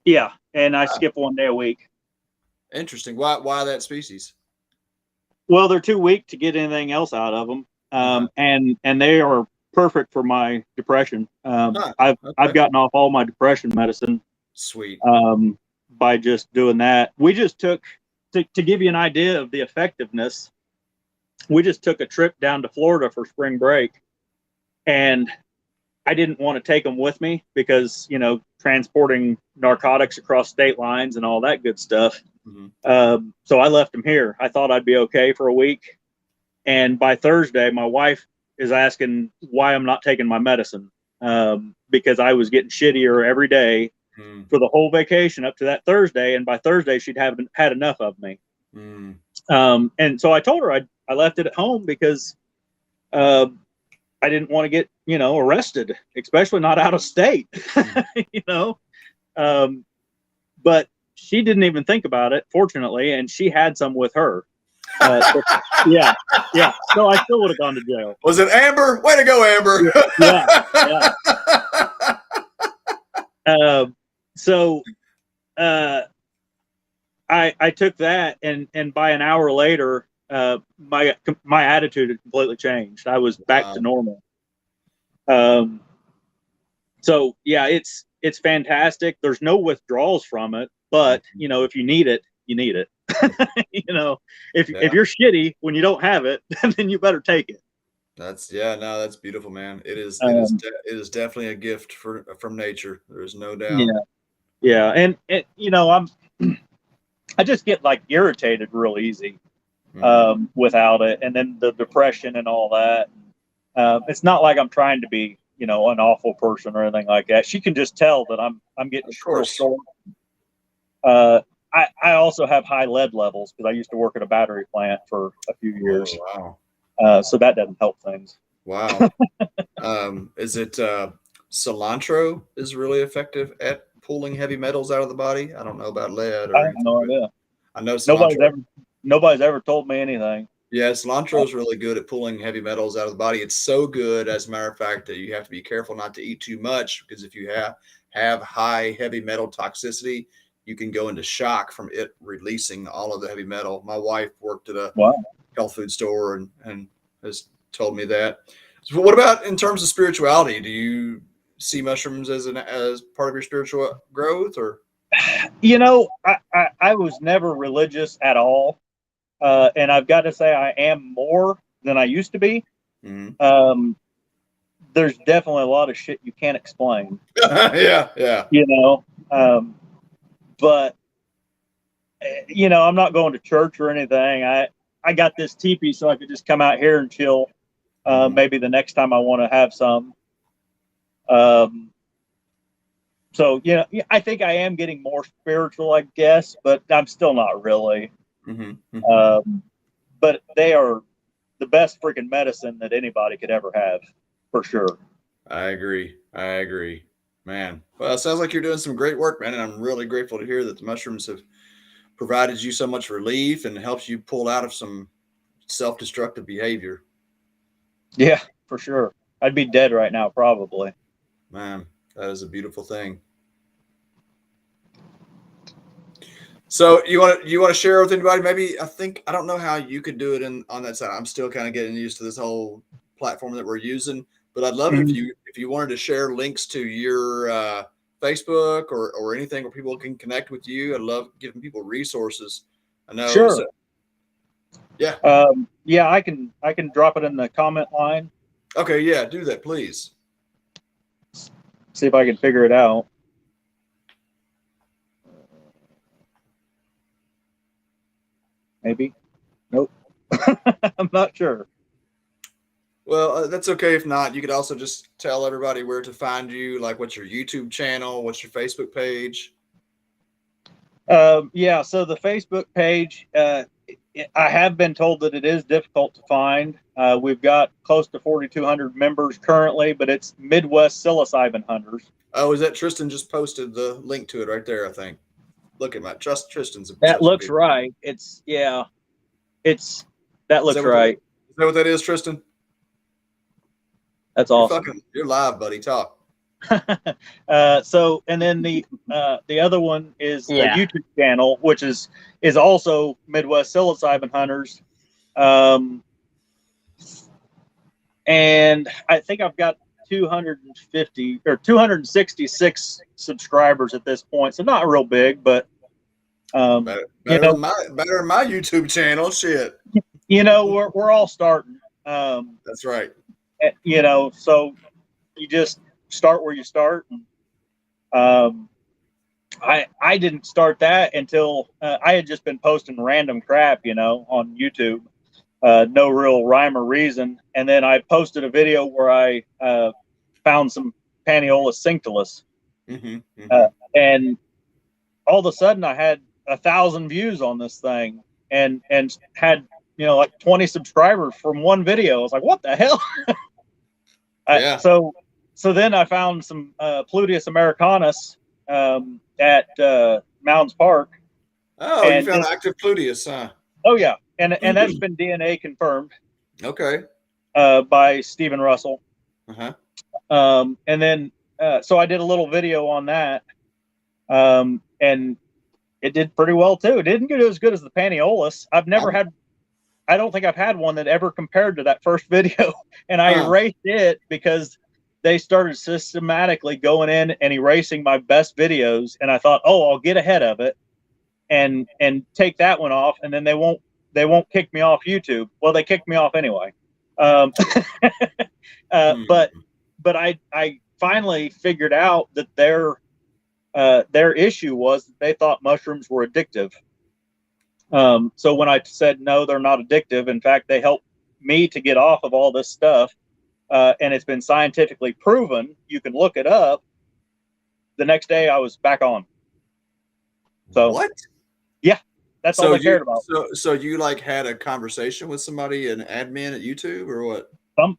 Yeah, and I skip 1 day a week. Interesting. Why that species? Well, they're too weak to get anything else out of them, and they are perfect for my depression. I've gotten off all my depression medicine. Sweet. By just doing that. We just took to give you an idea of the effectiveness. We just took a trip down to Florida for spring break, and I didn't want to take them with me because, transporting narcotics across state lines and all that good stuff. Mm-hmm. So I left them here. I thought I'd be okay for a week. And by Thursday, my wife is asking why I'm not taking my medicine, because I was getting shittier every day for the whole vacation up to that Thursday. And by Thursday, she'd had enough of me. And so I told her I left it at home because I didn't want to get, arrested, especially not out of state, but she didn't even think about it, fortunately. And she had some with her. Yeah. So I still would have gone to jail. Was it Amber? Way to go, Amber. Yeah. So I took that, and by an hour later, my attitude had completely changed. I was back to normal. So yeah, it's fantastic. There's no withdrawals from it, but if you need it, you need it. If you're shitty when you don't have it, then you better take it. That's beautiful, man. It is definitely a gift from nature. There's no doubt. Yeah. And I just get irritated real easy without it, and then the depression and all that. It's not like I'm trying to be an awful person or anything like that. She can just tell that I'm getting short. I also have high lead levels because I used to work at a battery plant for a few years. Oh, wow. So that doesn't help things. Wow. Is it cilantro is really effective at pulling heavy metals out of the body? I don't know about lead. I have no idea. I know cilantro. Nobody's ever told me anything. Yeah, cilantro is really good at pulling heavy metals out of the body. It's so good, as a matter of fact, that you have to be careful not to eat too much, because if you have high heavy metal toxicity, you can go into shock from it releasing all of the heavy metal. My wife worked at a health food store and has told me that. So what about in terms of spirituality? Do you see mushrooms as part of your spiritual growth, or? I was never religious at all. And I've got to say I am more than I used to be. Mm-hmm. There's definitely a lot of shit you can't explain. Yeah. But I'm not going to church or anything. I got this teepee so I could just come out here and chill. Maybe the next time I want to have some. So I think I am getting more spiritual, I guess, but I'm still not really. Mm-hmm. Mm-hmm. But they are the best freaking medicine that anybody could ever have, for sure. I agree, man. Well, it sounds like you're doing some great work, man, and I'm really grateful to hear that the mushrooms have provided you so much relief and helps you pull out of some self-destructive behavior. Yeah, for sure. I'd be dead right now, probably. Man, that is a beautiful thing. So you want to share with anybody? Maybe I don't know how you could do it on that side. I'm still kind of getting used to this whole platform that we're using, but I'd love it if you wanted to share links to your Facebook or anything where people can connect with you. I'd love giving people resources. I know. Sure. So, yeah. I can drop it in the comment line. Okay. Yeah. Do that, please. See if I can figure it out. Maybe. Nope. I'm not sure. Well, that's okay if not. You could also just tell everybody where to find you, like what's your YouTube channel, what's your Facebook page. So the Facebook page, I have been told that it is difficult to find. We've got close to 4,200 members currently, but it's Midwest Psilocybin Hunters. Oh, is that Tristan just posted the link to it right there, I think. Look at my Tristan's. That looks right. That looks right. Is that what that is, Tristan? That's awesome. You're live, buddy. Talk. So, and then the other one is the YouTube channel, which is also Midwest Psilocybin Hunters. And I think I've got 250 or 266 subscribers at this point, so not real big, but better than my YouTube channel. Shit. We're all starting. That's right. So you just start where you start. And, I didn't start that until I had just been posting random crap, on YouTube. No real rhyme or reason. And then I posted a video where I found some Paniolus cinctulus. And all of a sudden I had 1,000 views on this thing and had, like 20 subscribers from one video. I was like, what the hell? So then I found some Pluteus americanus at Mounds Park. Oh, you found active Pluteus, huh? Oh, yeah. And that's been DNA confirmed. Okay. By Stephen Russell. Uh-huh. And then, so I did a little video on that. And it did pretty well too. It didn't get as good as the Paniolus. I don't think I've had one that ever compared to that first video. And I erased it because they started systematically going in and erasing my best videos. And I thought, I'll get ahead of it and take that one off. And then they won't kick me off YouTube. Well, they kicked me off anyway. But I finally figured out that their issue was that they thought mushrooms were addictive. So when I said, no, they're not addictive. In fact, they helped me to get off of all this stuff. And it's been scientifically proven. You can look it up. The next day I was back on. So what? Yeah, that's all I cared about. So you like had a conversation with somebody, an admin at YouTube, or what?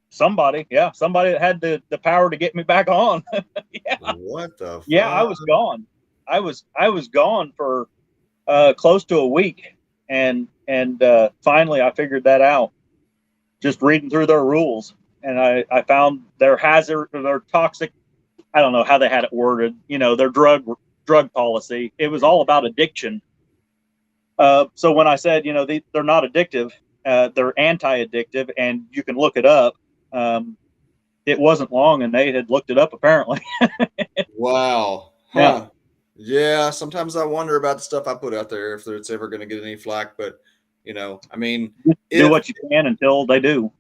Somebody that had the power to get me back on. Yeah. What the fuck? Yeah, I was gone. I was gone for close to a week, and finally I figured that out just reading through their rules, and I found their hazard or their toxic. I don't know how they had it worded. Their drug drug policy. It was all about addiction. So when I said, they're not addictive, they're anti-addictive, and you can look it up. It wasn't long, and they had looked it up apparently. Wow. Huh. Yeah. Sometimes I wonder about the stuff I put out there, if it's ever going to get any flack. But I mean, do what you can until they do.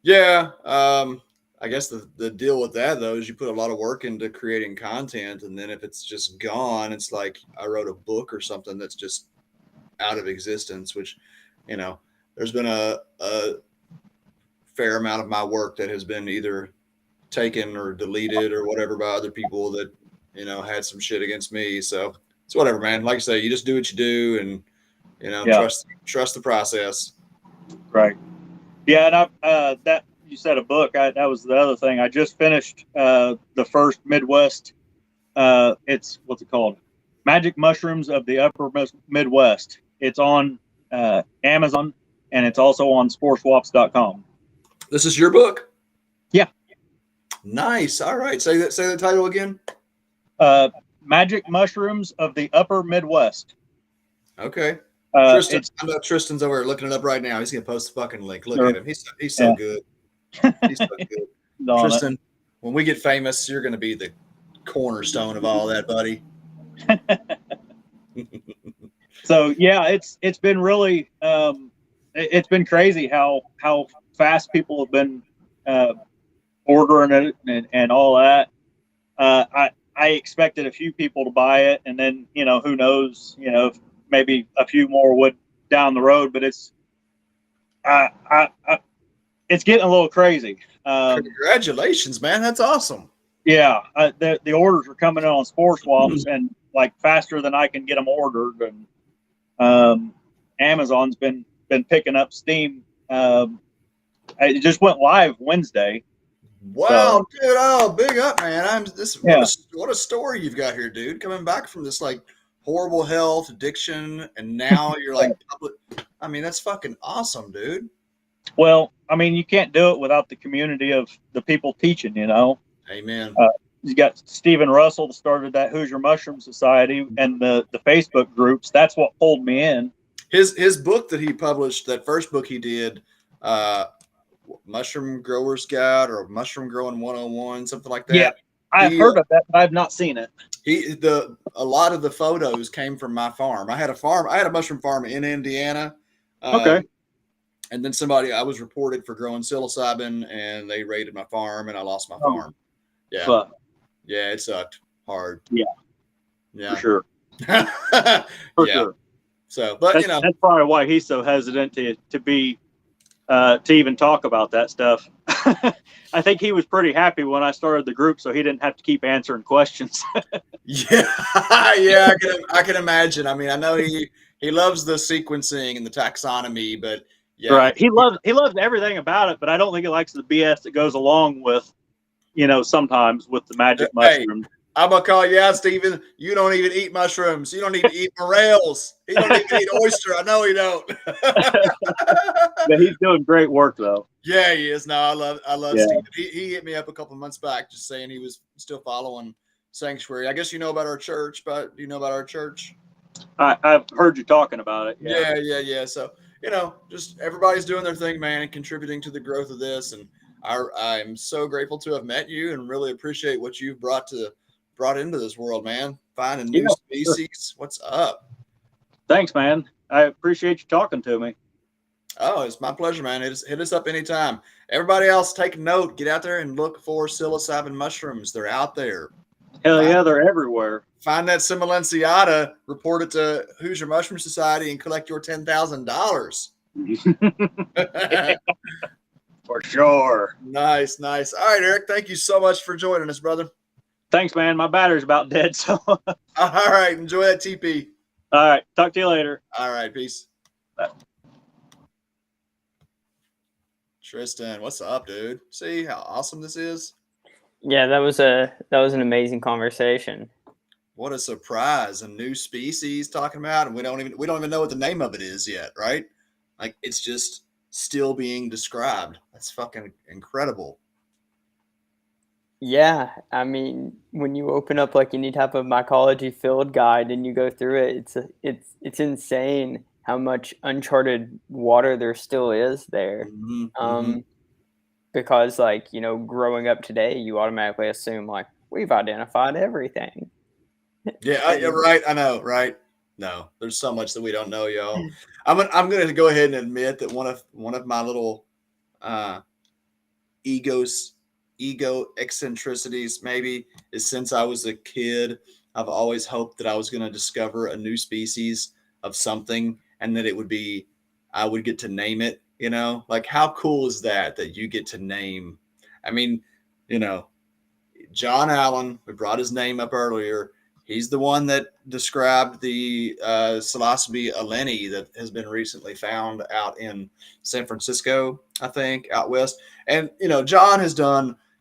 Yeah. I guess the deal with that though is you put a lot of work into creating content, and then if it's just gone, it's like I wrote a book or something that's just out of existence. Which, there's been a fair amount of my work that has been either taken or deleted or whatever by other people that had some shit against me. So it's whatever, man. Like I say, you just do what you do, and trust the process. Right. Yeah, and that you said a book. That was the other thing. I just finished the first Midwest. It's what's it called? Magic Mushrooms of the Upper Midwest. It's on Amazon, and it's also on sporeswaps.com. This is your book? Yeah. Nice. All right. Say the title again. Magic Mushrooms of the Upper Midwest. Okay. Tristan, I know Tristan's over here looking it up right now. He's gonna post the fucking link. Look at him. He's so good. He's so good. Tristan, when we get famous, you're gonna be the cornerstone of all that, buddy. So yeah, it's been really it's been crazy how fast people have been ordering it and all that. I expected a few people to buy it, and then who knows, maybe a few more would down the road. But it's it's getting a little crazy. Congratulations, man! That's awesome. Yeah, the orders are coming in on Spore Swaps and like faster than I can get them ordered, and Amazon's been picking up steam. It just went live Wednesday. Wow, dude! Oh, big up, man! What a story you've got here, dude. Coming back from this like horrible health addiction, and now you're like public. I mean, that's fucking awesome, dude. Well, I mean, you can't do it without the community of the people teaching. Amen. You got Stephen Russell that started that Hoosier Mushroom Society and the Facebook groups. That's what pulled me in. His book that he published, that first book he did, Mushroom Grower's Guide or Mushroom Growing 101, something like that. Yeah, I've heard of that, but I've not seen it. A lot of the photos came from my farm. I had a mushroom farm in Indiana. Okay. And then I was reported for growing psilocybin, and they raided my farm, and I lost my farm. Yeah. But, yeah, it sucked hard. Yeah. Yeah. For sure. For sure. So, but that's probably why he's so hesitant to be to even talk about that stuff. I think he was pretty happy when I started the group, so he didn't have to keep answering questions. Yeah, I can imagine. I mean, I know he loves the sequencing and the taxonomy, but yeah, right. He loves everything about it, but I don't think he likes the BS that goes along with, sometimes with the magic mushrooms. I'm gonna call you out, Steven. You don't even eat mushrooms. You don't even eat morels. He don't even eat oyster. I know he don't. But he's doing great work, though. Yeah, he is. No, I love Steven. He hit me up a couple of months back, just saying he was still following Sanctuary. I guess you know about our church, but do you know about our church? I've heard you talking about it. Yeah. So just everybody's doing their thing, man, and contributing to the growth of this. And I'm so grateful to have met you, and really appreciate what you've brought into this world, man. Finding new species. What's up? Thanks, man. I appreciate you talking to me. Oh, it's my pleasure, man. Hit us up anytime. Everybody else, take note. Get out there and look for psilocybin mushrooms. They're out there. Hell yeah, they're everywhere. Find that Simulenciata, report it to Hoosier Mushroom Society, and collect your $10,000. For sure. Nice. All right, Eric. Thank you so much for joining us, brother. Thanks, man. My battery's about dead, so. All right. Enjoy that TP. All right. Talk to you later. All right. Peace. Bye. Tristan, what's up, dude? See how awesome this is? Yeah, that was an amazing conversation. What a surprise! A new species talking about, and we don't even know what the name of it is yet, right? Like it's just still being described. That's fucking incredible. Yeah, I mean, when you open up like any type of mycology field guide and you go through it, it's insane how much uncharted water there still is there. Mm-hmm. Because like, growing up today, you automatically assume like we've identified everything. Yeah, you're right. I know, right? No, there's so much that we don't know, y'all. I'm going to go ahead and admit that one of my little uh, ego eccentricities maybe is since I was a kid, I've always hoped that I was going to discover a new species of something and that it would be I would get to name it. Like how cool is that you get to name? I mean, you know, John Allen, we brought his name up earlier. He's the one that described the Psilocybe aleni that has been recently found out in San Francisco, I think, out west. And John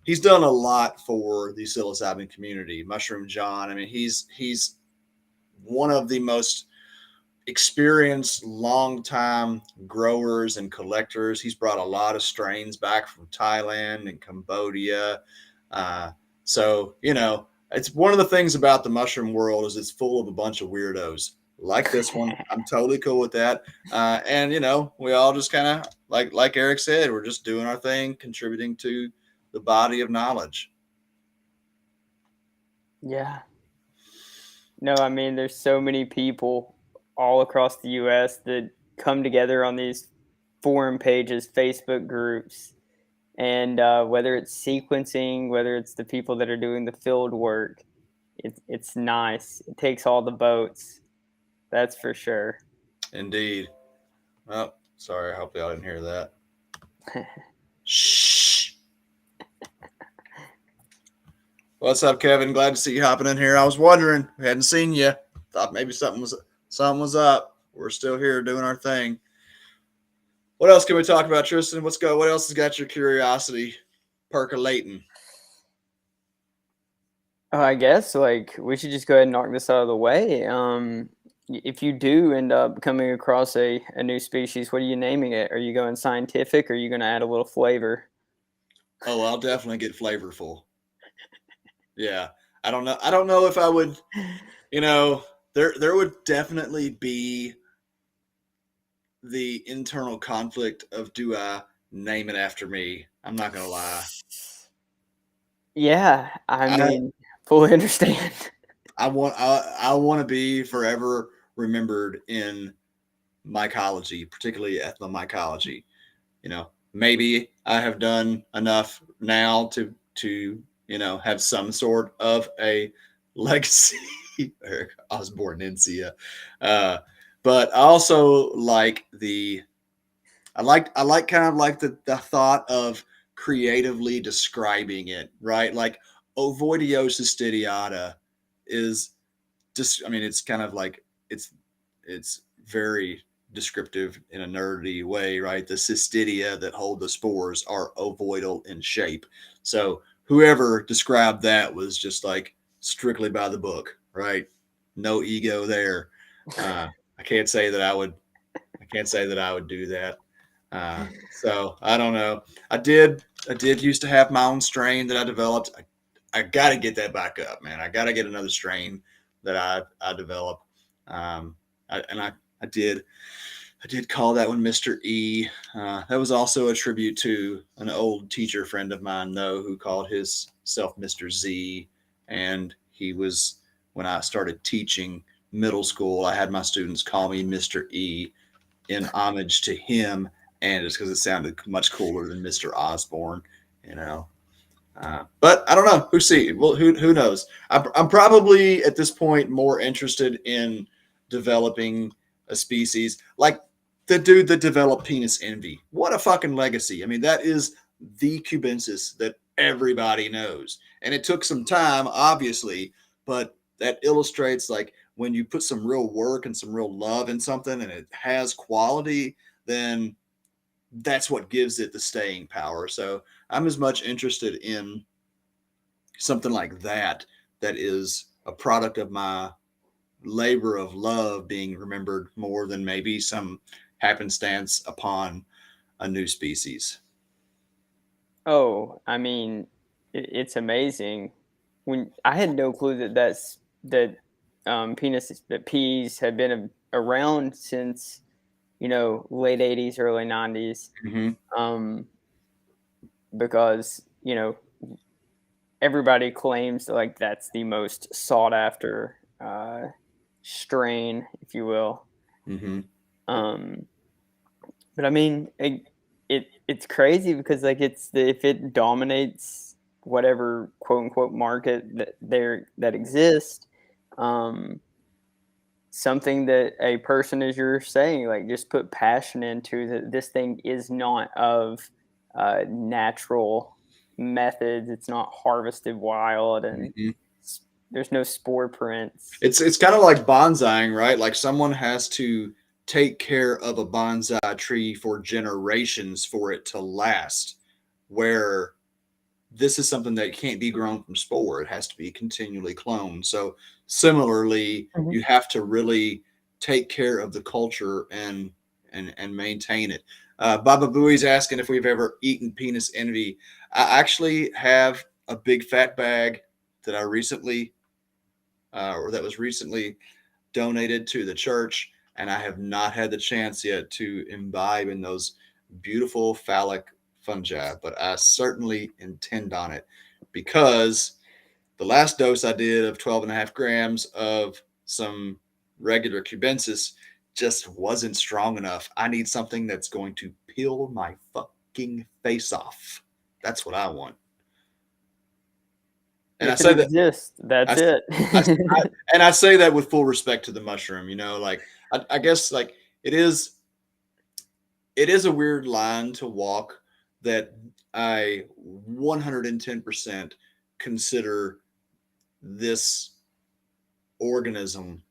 he's done a lot for the psilocybin community. Mushroom John. I mean, he's one of the most experienced long-time growers and collectors. He's brought a lot of strains back from Thailand and Cambodia. So it's one of the things about the mushroom world is it's full of a bunch of weirdos like this one. I'm totally cool with that. And we all just kind of like Eric said, we're just doing our thing, contributing to the body of knowledge. Yeah. No, I mean, there's so many people all across the US that come together on these forum pages, Facebook groups, and whether it's sequencing, whether it's the people that are doing the field work, it's nice. It takes all the boats. That's for sure. Indeed. Oh, sorry. I hope y'all didn't hear that. Shh. What's up, Kevin? Glad to see you hopping in here. I was wondering, we hadn't seen you. Thought maybe something was up. We're still here doing our thing. What else can we talk about, Tristan? What else has got your curiosity percolating? I guess like we should just go ahead and knock this out of the way. If you do end up coming across a new species, what are you naming it? Are you going scientific or are you going to add a little flavor? Oh, I'll definitely get flavorful. Yeah. I don't know if I would, there would definitely be the internal conflict of do I name it after me? I'm not going to lie. Yeah. I mean, fully understand. I want to be forever remembered in mycology, particularly ethnomycology. Maybe I have done enough now to have some sort of a legacy. Eric Osborne Insia. But I also like I like kind of like the thought of creatively describing it, right? Like Ovoidiosis cystidiata is just, I mean, it's kind of like it's very descriptive in a nerdy way, right? The cystidia that hold the spores are ovoidal in shape. So whoever described that was just like strictly by the book, right? No ego there. I can't say that I would do that. So I don't know. I did used to have my own strain that I developed. I got to get that back up, man. I got to get another strain that I developed. I did call that one Mr. E. That was also a tribute to an old teacher friend of mine, though, who called himself Mr. Z. And he was, when I started teaching middle school, I had my students call me Mr. E in homage to him. And it's because it sounded much cooler than Mr. Osborne, but I don't know. Who knows? I'm probably at this point more interested in developing a species like the dude that developed penis envy. What a fucking legacy. I mean, that is the cubensis that everybody knows. And it took some time, obviously, but that illustrates like when you put some real work and some real love in something and it has quality, then that's what gives it the staying power. So I'm as much interested in something like that is a product of my labor of love being remembered more than maybe some happenstance upon a new species. Oh, I mean, it's amazing. When I had no clue that peas had been around since, late 80s, early 90s. Because, everybody claims that, like, that's the most sought after strain, if you will. But I mean, it's crazy because, like, if it dominates whatever quote unquote market that exists, something that a person, as you're saying, like, just put passion into, that this thing is not of natural methods. It's not harvested wild, and there's no spore prints. It's kind of like bonsaiing, right? Like, someone has to take care of a bonsai tree for generations for it to last, where this is something that can't be grown from spore. It has to be continually cloned. So similarly, you have to really take care of the culture and maintain it. Baba Booey's asking if we've ever eaten penis envy. I actually have a big fat bag that I recently that was recently donated to the church, and I have not had the chance yet to imbibe in those beautiful phallic fungi, but I certainly intend on it, because the last dose I did of 12.5 grams of some regular cubensis just wasn't strong enough. I need something that's going to peel my fucking face off. That's what I want. And I say that exists, that's it. And I say that with full respect to the mushroom. Like, I guess, like, it is a weird line to walk, that I 110% consider this organism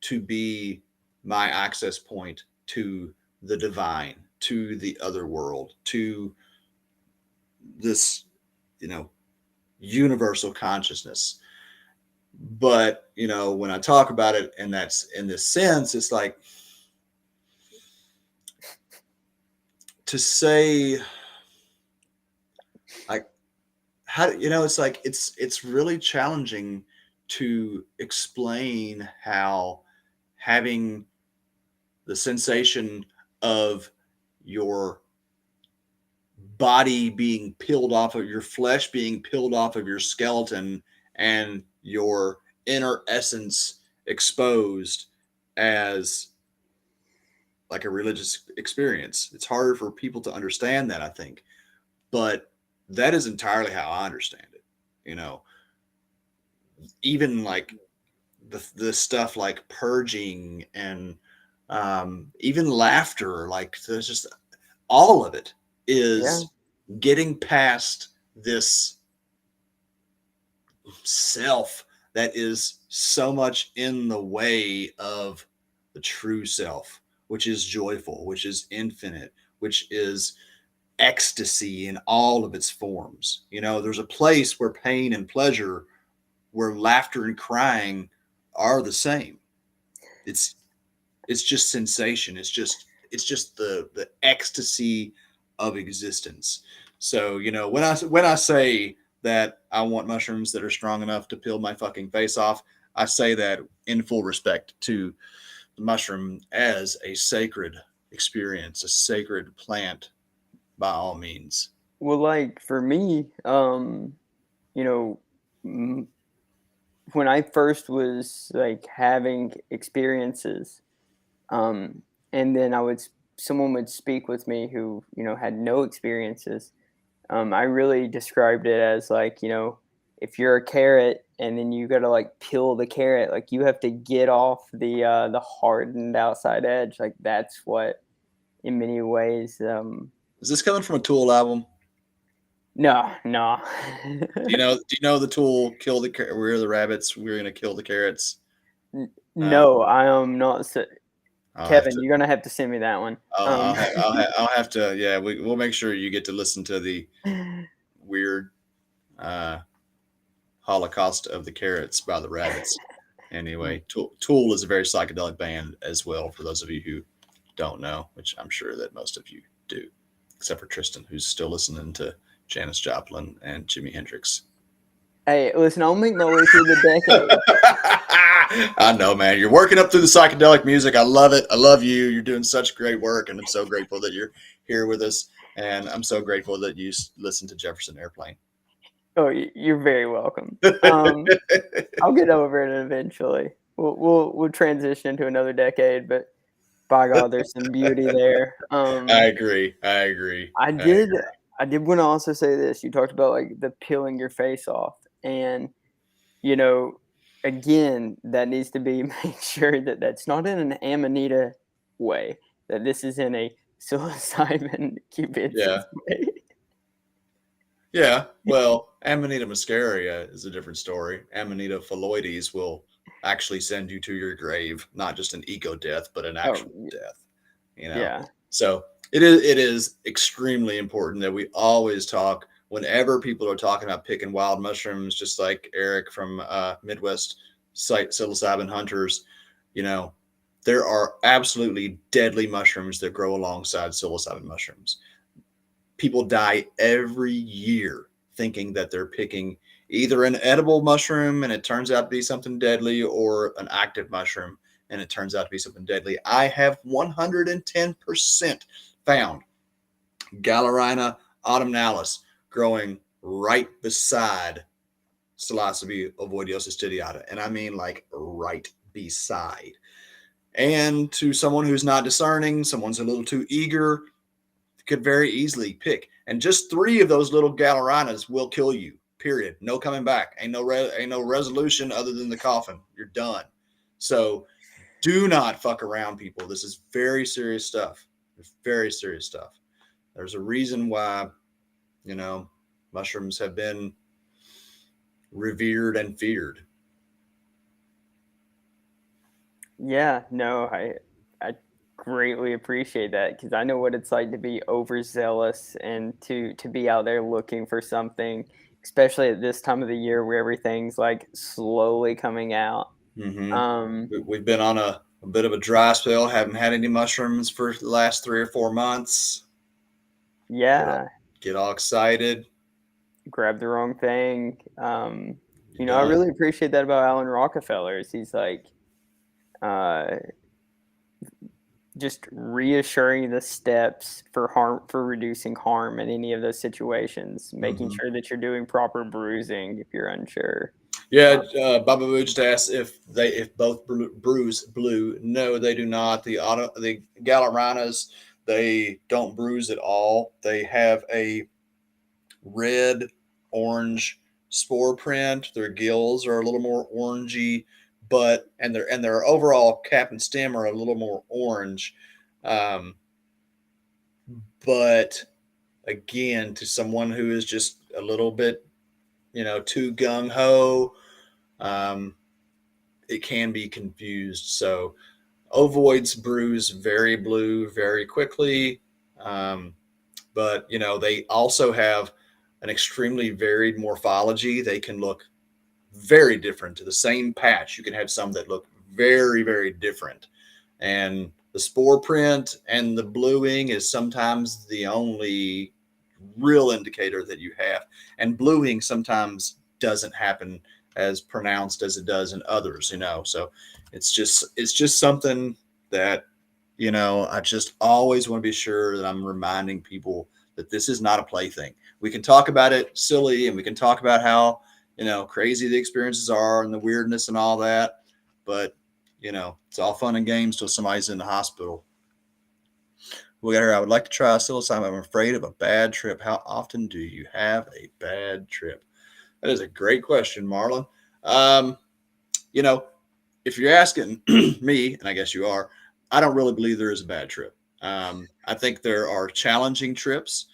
to be my access point to the divine, to the other world, to this, universal consciousness. But, when I talk about it, and that's in this sense, it's like, to say, like, how, it's like, it's really challenging to explain how having the sensation of your body being peeled off of your flesh, being peeled off of your skeleton, and your inner essence exposed as like a religious experience. It's harder for people to understand that, I think, but that is entirely how I understand it. Even like the stuff like purging and even laughter, like, there's just, all of it is getting past this self that is so much in the way of the true self, which is joyful, which is infinite, which is ecstasy in all of its forms. There's a place where pain and pleasure, where laughter and crying are the same. It's just sensation. It's just the ecstasy of existence. So, when I say that I want mushrooms that are strong enough to peel my fucking face off, I say that in full respect to the mushroom as a sacred experience, a sacred plant, by all means. Well, like, for me, when I first was, like, having experiences, and then someone would speak with me who, had no experiences. I really described it as, like, if you're a carrot and then you got to, like, peel the carrot, like, you have to get off the hardened outside edge. Like, that's what, in many ways. Is this coming from a Tool album? No. Do you know the Tool, "Kill the We're the rabbits, we're gonna kill the carrots"? No, I am not. Kevin, you're gonna have to send me that one. I'll have to. Yeah, we'll make sure you get to listen to the weird Holocaust of the Carrots by the Rabbits. Anyway, Tool is a very psychedelic band as well, for those of you who don't know, which I'm sure that most of you do, except for Tristan, who's still listening to Janis Joplin and Jimi Hendrix Hey, listen, I'll make my way through the decade. I know, man. You're working up through the psychedelic music. I love it. I love you. You're doing such great work, and I'm so grateful that you're here with us. And I'm so grateful that you listen to Jefferson Airplane. Oh, you're very welcome. I'll get over it eventually. We'll transition into another decade, but by God, there's some beauty there. I agree. I did want to also say this. You talked about like the peeling your face off, and again, that needs to be make sure that that's not in an Amanita way. That this is in a psilocybin cubitus way. Yeah. Well, Amanita muscaria is a different story. Amanita phalloides will actually send you to your grave, not just an ego death, but an actual death. Yeah. So it is extremely important that we always talk whenever people are talking about picking wild mushrooms, just like Eric from Midwest Psilocybin Hunters. There are absolutely deadly mushrooms that grow alongside psilocybin mushrooms. People die every year thinking that they're picking either an edible mushroom and it turns out to be something deadly, or an active mushroom and it turns out to be something deadly. I have 110% found Galerina autumnalis growing right beside Psilocybe ovoidiocystidiata. And I mean like right beside. And to someone who's not discerning, someone's a little too eager, could very easily pick. And just 3 of those little Galerinas will kill you, period. No coming back. Ain't no resolution other than the coffin. You're done. So do not fuck around, people. This is very serious stuff. It's very serious stuff. There's a reason why, mushrooms have been revered and feared. Yeah, no, I greatly appreciate that, because I know what it's like to be overzealous and to be out there looking for something, especially at this time of the year where everything's like slowly coming out. Mm-hmm. We've been on a bit of a dry spell, haven't had any mushrooms for the last 3 or 4 months. Yeah. Get all excited. Grab the wrong thing. I really appreciate that about Alan Rockefeller. He's like, just reassuring the steps for reducing harm in any of those situations, making sure that you're doing proper bruising if you're unsure. Yeah, Baba Boo just asked if both bruise blue. No, they do not. The Galerinas, they don't bruise at all. They have a red orange spore print. Their gills are a little more orangey, and their overall cap and stem are a little more orange. But again, to someone who is just a little bit, too gung ho, it can be confused. So ovoids bruise very blue very quickly. But they also have an extremely varied morphology. They can look very different to the same patch. You can have some that look very, very different. And the spore print and the bluing is sometimes the only real indicator that you have. And bluing sometimes doesn't happen as pronounced as it does in others, So it's just something that, I just always want to be sure that I'm reminding people that this is not a plaything. We can talk about it silly, and we can talk about how, crazy the experiences are and the weirdness and all that. But, it's all fun and games till somebody's in the hospital. We got here. I would like to try psilocybin. I'm afraid of a bad trip. How often do you have a bad trip? That is a great question, Marlon. If you're asking me, and I guess you are, I don't really believe there is a bad trip. I think there are challenging trips.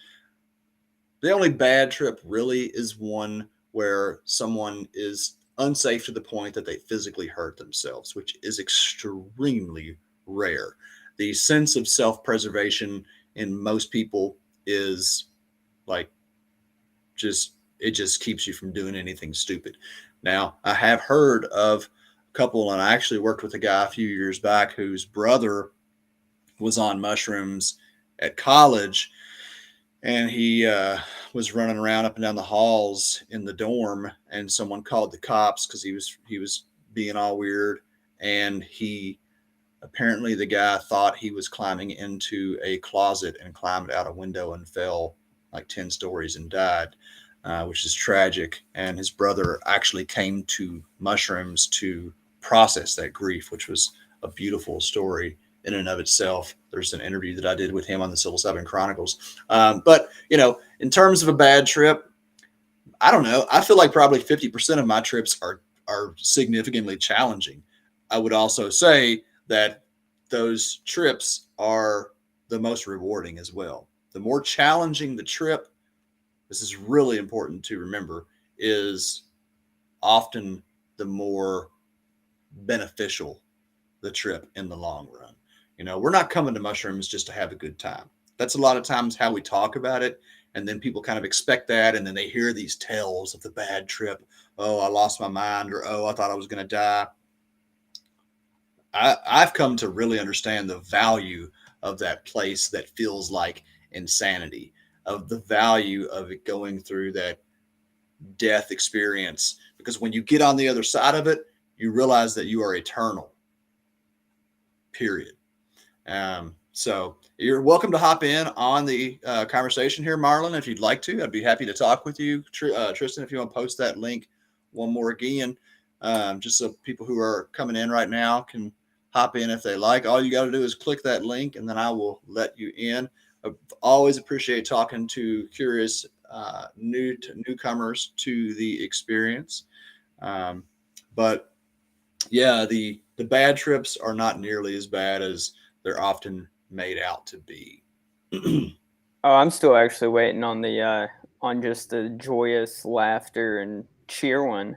The only bad trip really is one where someone is unsafe to the point that they physically hurt themselves, which is extremely rare. The sense of self-preservation in most people is like it just keeps you from doing anything stupid. Now, I have heard of a couple, and I actually worked with a guy a few years back whose brother was on mushrooms at college, and he was running around up and down the halls in the dorm, and someone called the cops because he was being all weird, and apparently the guy thought he was climbing into a closet and climbed out a window and fell like 10 stories and died, which is tragic. And his brother actually came to mushrooms to process that grief, which was a beautiful story in and of itself. There's an interview that I did with him on the Psilocybin Chronicles. But, in terms of a bad trip, I don't know. I feel like probably 50% of my trips are significantly challenging. I would also say that those trips are the most rewarding as well. The more challenging the trip, this is really important to remember, is often the more beneficial the trip in the long run. We're not coming to mushrooms just to have a good time. That's a lot of times how we talk about it. And then people kind of expect that. And then they hear these tales of the bad trip. Oh, I lost my mind, or, oh, I thought I was going to die. I've come to really understand the value of that place that feels like insanity, of the value of it going through that death experience. Because when you get on the other side of it, you realize that you are eternal, period. So you're welcome to hop in on the conversation here, Marlon, if you'd like to. I'd be happy to talk with you. Tristan, if you want to post that link one more again, just so people who are coming in right now can hop in if they like. All you got to do is click that link, and then I will let you in. I always appreciate talking to curious newcomers to the experience. But yeah, the bad trips are not nearly as bad as they're often made out to be. Oh, I'm still actually waiting on the on just the joyous laughter and cheer one.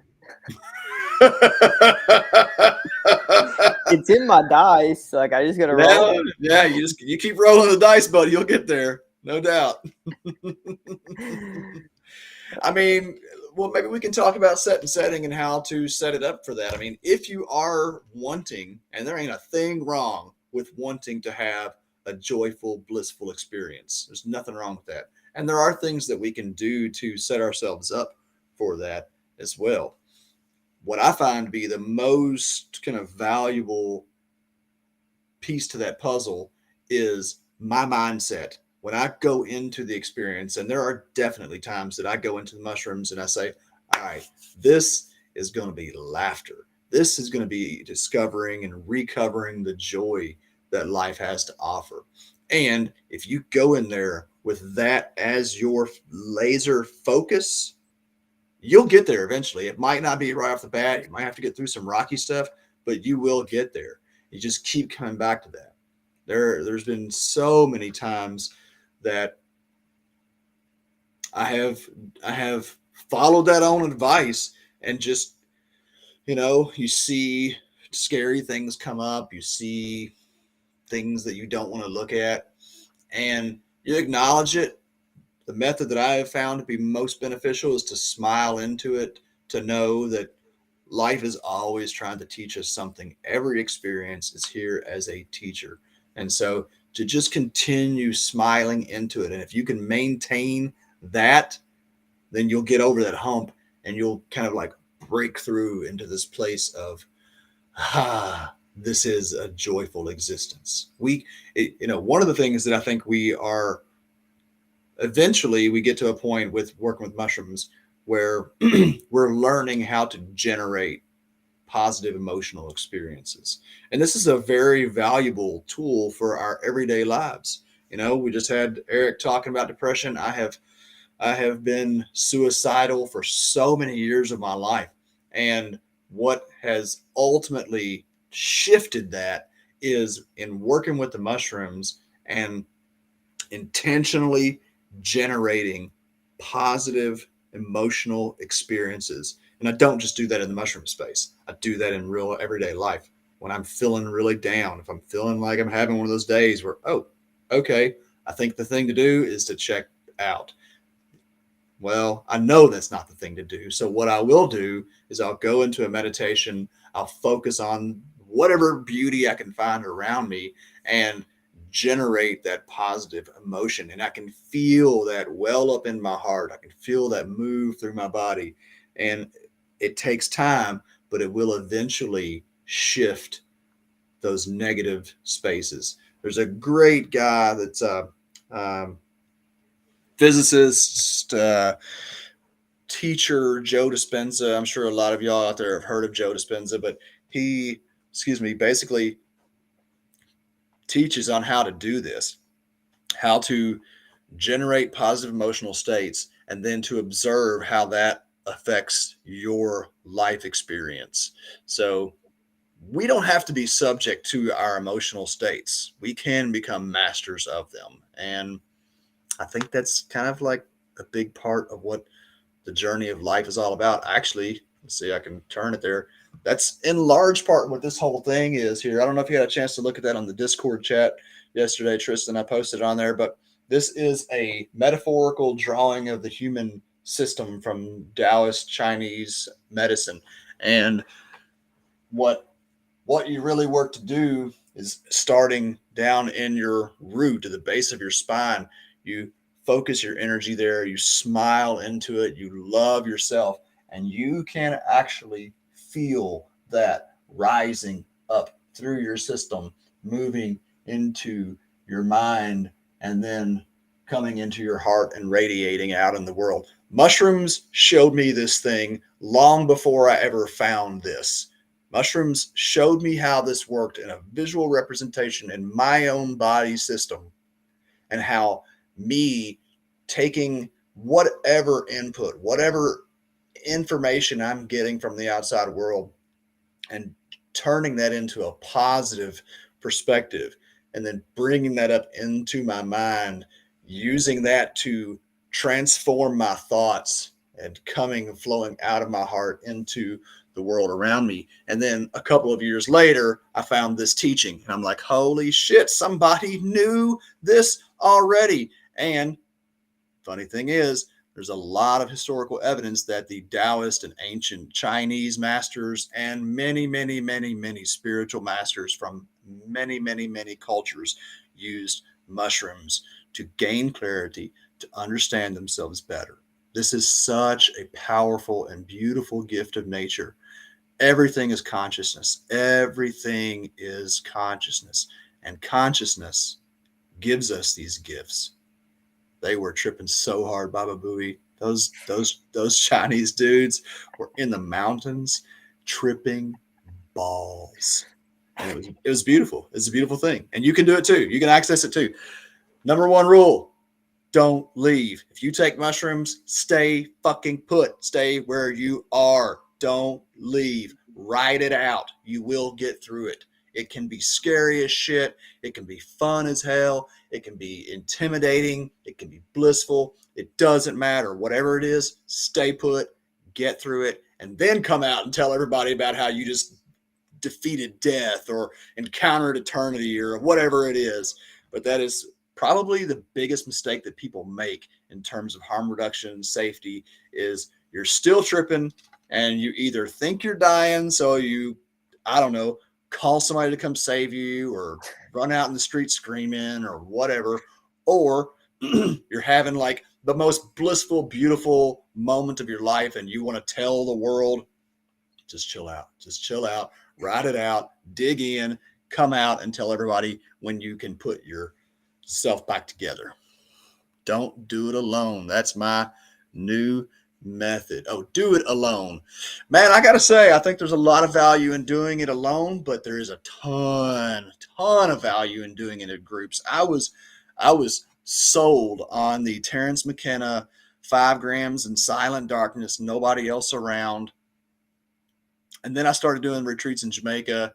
It's in my dice. Like, I just gotta roll it. Yeah, you keep rolling the dice, buddy. You'll get there, no doubt. I mean, well, maybe we can talk about setting and how to set it up for that. I mean, if you are wanting, and there ain't a thing wrong with wanting to have a joyful, blissful experience. There's nothing wrong with that. And there are things that we can do to set ourselves up for that as well. What I find to be the most kind of valuable piece to that puzzle is my mindset. When I go into the experience, and there are definitely times that I go into the mushrooms and I say, all right, this is going to be laughter. This is going to be discovering and recovering the joy that life has to offer. And if you go in there with that as your laser focus, you'll get there eventually. It might not be right off the bat. You might have to get through some rocky stuff, but you will get there. You just keep coming back to that. There's been so many times that I have followed that own advice, and just, you see scary things come up. You see things that you don't want to look at, and you acknowledge it. The method that I have found to be most beneficial is to smile into it, to know that life is always trying to teach us something. Every experience is here as a teacher. And so to just continue smiling into it. And if you can maintain that, then you'll get over that hump, and you'll kind of like break through into this place of, this is a joyful existence. One of the things that I think eventually we get to a point with working with mushrooms where we're learning how to generate positive emotional experiences. And this is a very valuable tool for our everyday lives. We just had Eric talking about depression. I have been suicidal for so many years of my life. And what has ultimately shifted that is in working with the mushrooms and intentionally generating positive emotional experiences. And I don't just do that in the mushroom space. I do that in real everyday life. When I'm feeling really down, if I'm feeling like I'm having one of those days where, oh, okay, I think the thing to do is to check out. Well, I know that's not the thing to do. So what I will do is I'll go into a meditation. I'll focus on whatever beauty I can find around me and generate that positive emotion. And I can feel that well up in my heart. I can feel that move through my body. And it takes time, but it will eventually shift those negative spaces. There's a great guy that's a physicist, teacher, Joe Dispenza. I'm sure a lot of y'all out there have heard of Joe Dispenza, but he, basically teaches on how to do this, how to generate positive emotional states, and then to observe how that affects your life experience. So we don't have to be subject to our emotional states. We can become masters of them. And I think that's kind of like a big part of what the journey of life is all about. Actually, let's see, I can turn it there. That's in large part what this whole thing is here. I don't know if you had a chance to look at that on the Discord chat yesterday, Tristan. I posted it on there, but this is a metaphorical drawing of the human system from Taoist Chinese medicine. And what you really work to do is starting down in your root, at the base of your spine. You focus your energy there, you smile into it, you love yourself, and you can actually feel that rising up through your system, moving into your mind, and then coming into your heart and radiating out in the world. Mushrooms showed me this thing long before I ever found this. Mushrooms showed me how this worked in a visual representation in my own body system, and how me taking whatever input, whatever information I'm getting from the outside world, and turning that into a positive perspective, and then bringing that up into my mind, using that to transform my thoughts and flowing out of my heart into the world around me. And then a couple of years later, I found this teaching, and I'm like, holy shit, somebody knew this already. And funny thing is, there's a lot of historical evidence that the Taoist and ancient Chinese masters and many, many, many, many spiritual masters from many, many, many cultures used mushrooms to gain clarity, to understand themselves better. This is such a powerful and beautiful gift of nature. Everything is consciousness. Everything is consciousness. And consciousness gives us these gifts. They were tripping so hard, Baba Booey. Those Chinese dudes were in the mountains tripping balls. And it was beautiful. It's a beautiful thing. And you can do it too. You can access it too. Number one rule: don't leave. If you take mushrooms, stay fucking put. Stay where you are. Don't leave. Ride it out. You will get through it. It can be scary as shit. It can be fun as hell. It can be intimidating. It can be blissful. It doesn't matter. Whatever it is, stay put, get through it, and then come out and tell everybody about how you just defeated death or encountered eternity or whatever it is. But that is probably the biggest mistake that people make in terms of harm reduction, safety, is you're still tripping, and you either think you're dying, so you, I don't know, call somebody to come save you, or run out in the street screaming or whatever, or you're having like the most blissful, beautiful moment of your life, and you want to tell the world, just chill out, ride it out, dig in, come out and tell everybody when you can put yourself back together. Don't do it alone. That's my new method. Oh, do it alone. Man, I gotta say, I think there's a lot of value in doing it alone, but there is a ton of value in doing it in groups. I was sold on the Terrence McKenna 5 grams in silent darkness, nobody else around. And then I started doing retreats in Jamaica,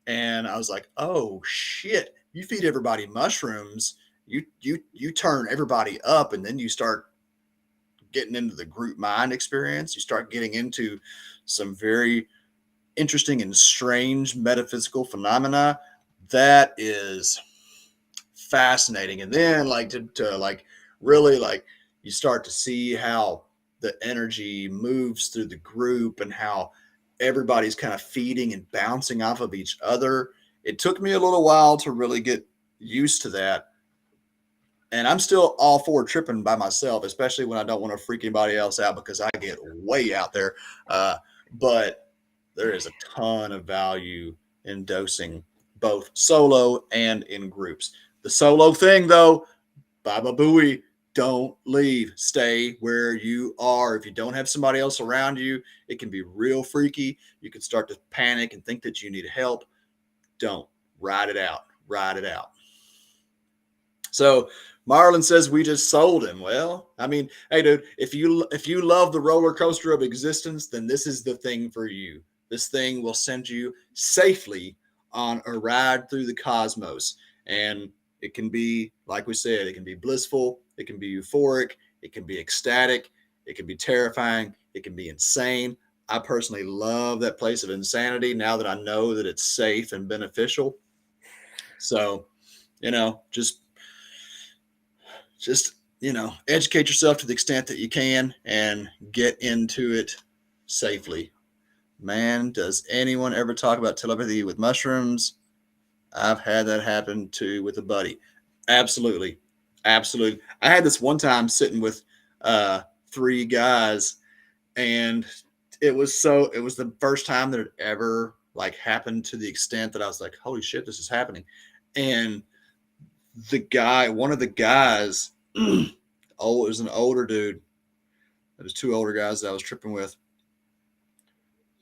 and I was like, oh shit, you feed everybody mushrooms, you turn everybody up, and then you start getting into the group mind experience. You start getting into some very interesting and strange metaphysical phenomena. That is fascinating. And then like to like really like you start to see how the energy moves through the group and how everybody's kind of feeding and bouncing off of each other. It took me a little while to really get used to that. And I'm still all for tripping by myself, especially when I don't want to freak anybody else out because I get way out there. But there is a ton of value in dosing both solo and in groups. The solo thing, though, Baba Booey, don't leave. Stay where you are. If you don't have somebody else around you, it can be real freaky. You can start to panic and think that you need help. Don't. Ride it out. Ride it out. So Marlon says we just sold him. Well, I mean, hey, dude, if you love the roller coaster of existence, then this is the thing for you. This thing will send you safely on a ride through the cosmos. And it can be, like we said, it can be blissful. It can be euphoric. It can be ecstatic. It can be terrifying. It can be insane. I personally love that place of insanity now that I know that it's safe and beneficial. So, just educate yourself to the extent that you can and get into it safely. Man, does anyone ever talk about telepathy with mushrooms? I've had that happen too with a buddy. Absolutely. Absolutely. I had this one time sitting with 3 guys, and it was the first time that it ever happened to the extent that I was like, holy shit, this is happening. And one of the guys, it was an older dude. There was 2 older guys that I was tripping with.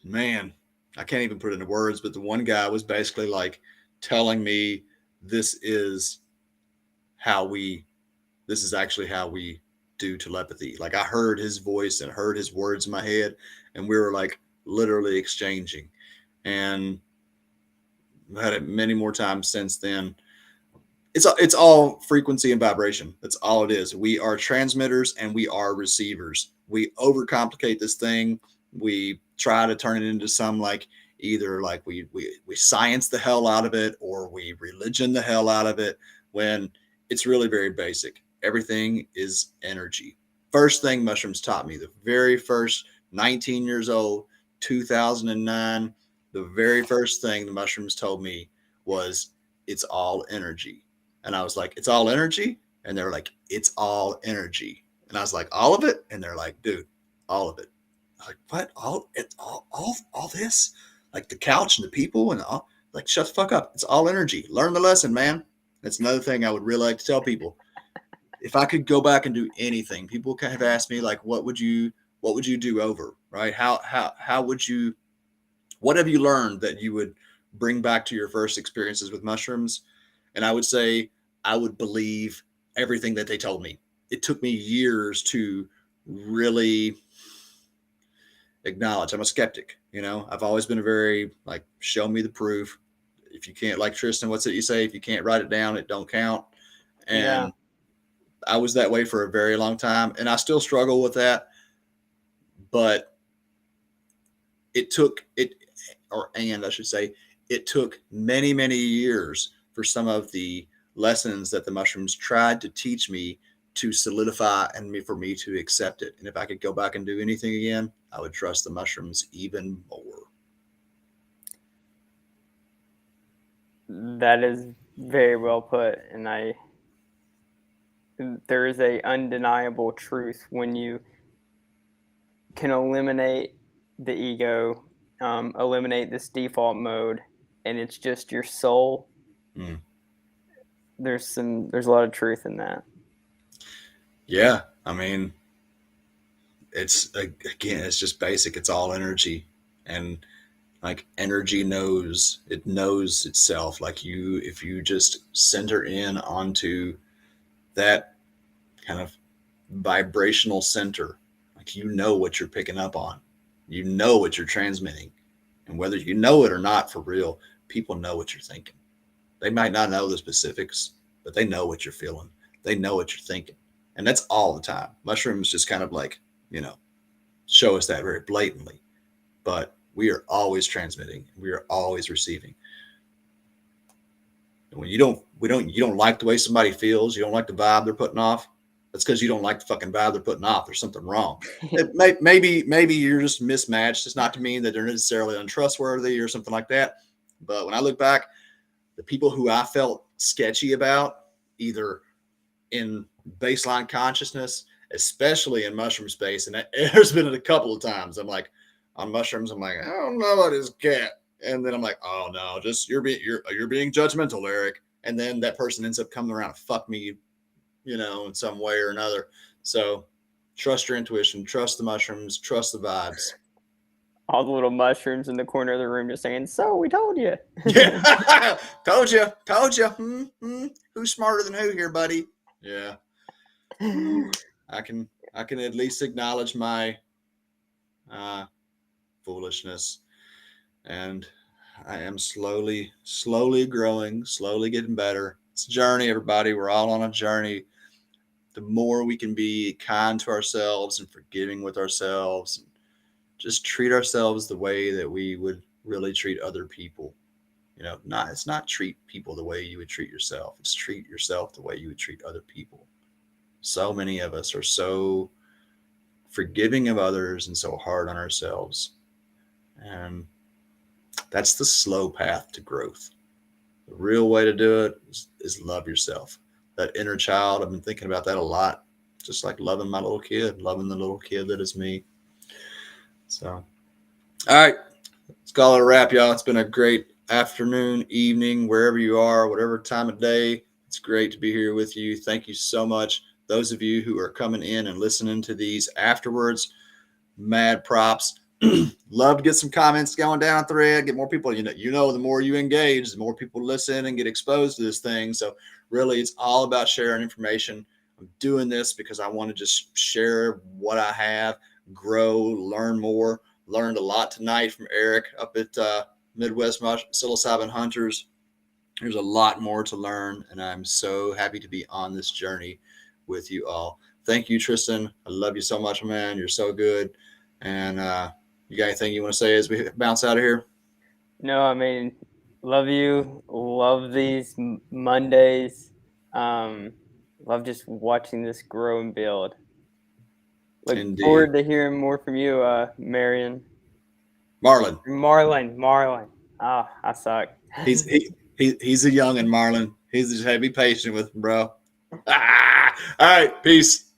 Man, I can't even put it into words, but the one guy was basically telling me this is actually how we do telepathy. I heard his voice and heard his words in my head, and we were literally exchanging. And I've had it many more times since then. It's all frequency and vibration. That's all it is. We are transmitters and we are receivers. We overcomplicate this thing. We try to turn it into some either we science the hell out of it or we religion the hell out of it, when it's really very basic. Everything is energy. First thing mushrooms taught me, the very first 19 years old, 2009, the very first thing the mushrooms told me was it's all energy. And I was like, it's all energy? And they're like, it's all energy. And I was like, all of it? And they're like, dude, all of it. I was like, what? All this? The couch and the people and all? Shut the fuck up. It's all energy. Learn the lesson, man. That's another thing I would really like to tell people. If I could go back and do anything, people kind of ask me what would you do over, right? What have you learned that you would bring back to your first experiences with mushrooms? And I would say I would believe everything that they told me. It took me years to really acknowledge. I'm a skeptic, I've always been a very show me the proof. If you can't, Tristan, what's it you say? If you can't write it down, it don't count. And yeah. I was that way for a very long time, and I still struggle with that. But it took many, many years for some of the lessons that the mushrooms tried to teach me to solidify and for me to accept it. And if I could go back and do anything again, I would trust the mushrooms even more. That is very well put. And there is a undeniable truth when you can eliminate the ego, eliminate this default mode, and it's just your soul. There's a lot of truth in that. Yeah. I mean, it's just basic. It's all energy, and energy knows itself. If you just center in onto that kind of vibrational center, what you're picking up on, what you're transmitting, and whether you know it or not, for real, people know what you're thinking. They might not know the specifics, but they know what you're feeling. They know what you're thinking. And that's all the time. Mushrooms just kind of show us that very blatantly, but we are always transmitting. We are always receiving. And when you don't like the way somebody feels, you don't like the vibe they're putting off, that's because you don't like the fucking vibe they're putting off. There's something wrong. Maybe you're just mismatched. It's not to mean that they're necessarily untrustworthy or something like that. But when I look back, the people who I felt sketchy about, either in baseline consciousness, especially in mushroom space. And there's been a couple of times I'm like, on mushrooms, I'm like, I don't know about this cat. And then I'm like, oh no, just you're being judgmental, Eric. And then that person ends up coming around to fuck me, in some way or another. So trust your intuition, trust the mushrooms, trust the vibes. All the little mushrooms in the corner of the room just saying, so we told you. Yeah. told you. Who's smarter than who here, buddy? Yeah. I can at least acknowledge my foolishness, and I am slowly growing, slowly getting better. It's a journey, everybody. We're all on a journey. The more we can be kind to ourselves and forgiving with ourselves, and just treat ourselves the way that we would really treat other people. It's not treat people the way you would treat yourself. It's treat yourself the way you would treat other people. So many of us are so forgiving of others and so hard on ourselves. And that's the slow path to growth. The real way to do it is love yourself. That inner child, I've been thinking about that a lot. Just like loving my little kid, loving the little kid that is me. So, all right, let's call it a wrap, y'all. It's been a great afternoon, evening, wherever you are, whatever time of day. It's great to be here with you. Thank you so much. Those of you who are coming in and listening to these afterwards, mad props. Love to get some comments going down thread, get more people. The more you engage, the more people listen and get exposed to this thing. So really, it's all about sharing information. I'm doing this because I want to just share what I have, grow, learn more. Learned a lot tonight from Eric up at Midwest Psilocybin Hunters. There's a lot more to learn, and I'm so happy to be on this journey with you all. Thank you, Tristan. I love you so much, man. You're so good. And you got anything you want to say as we bounce out of here? No, I mean, love you. Love these Mondays. Love just watching this grow and build. Look forward to hearing more from you, Marlon. Oh, I suck. He's a youngin', Marlon. He's just be patient with him, bro. All right, peace.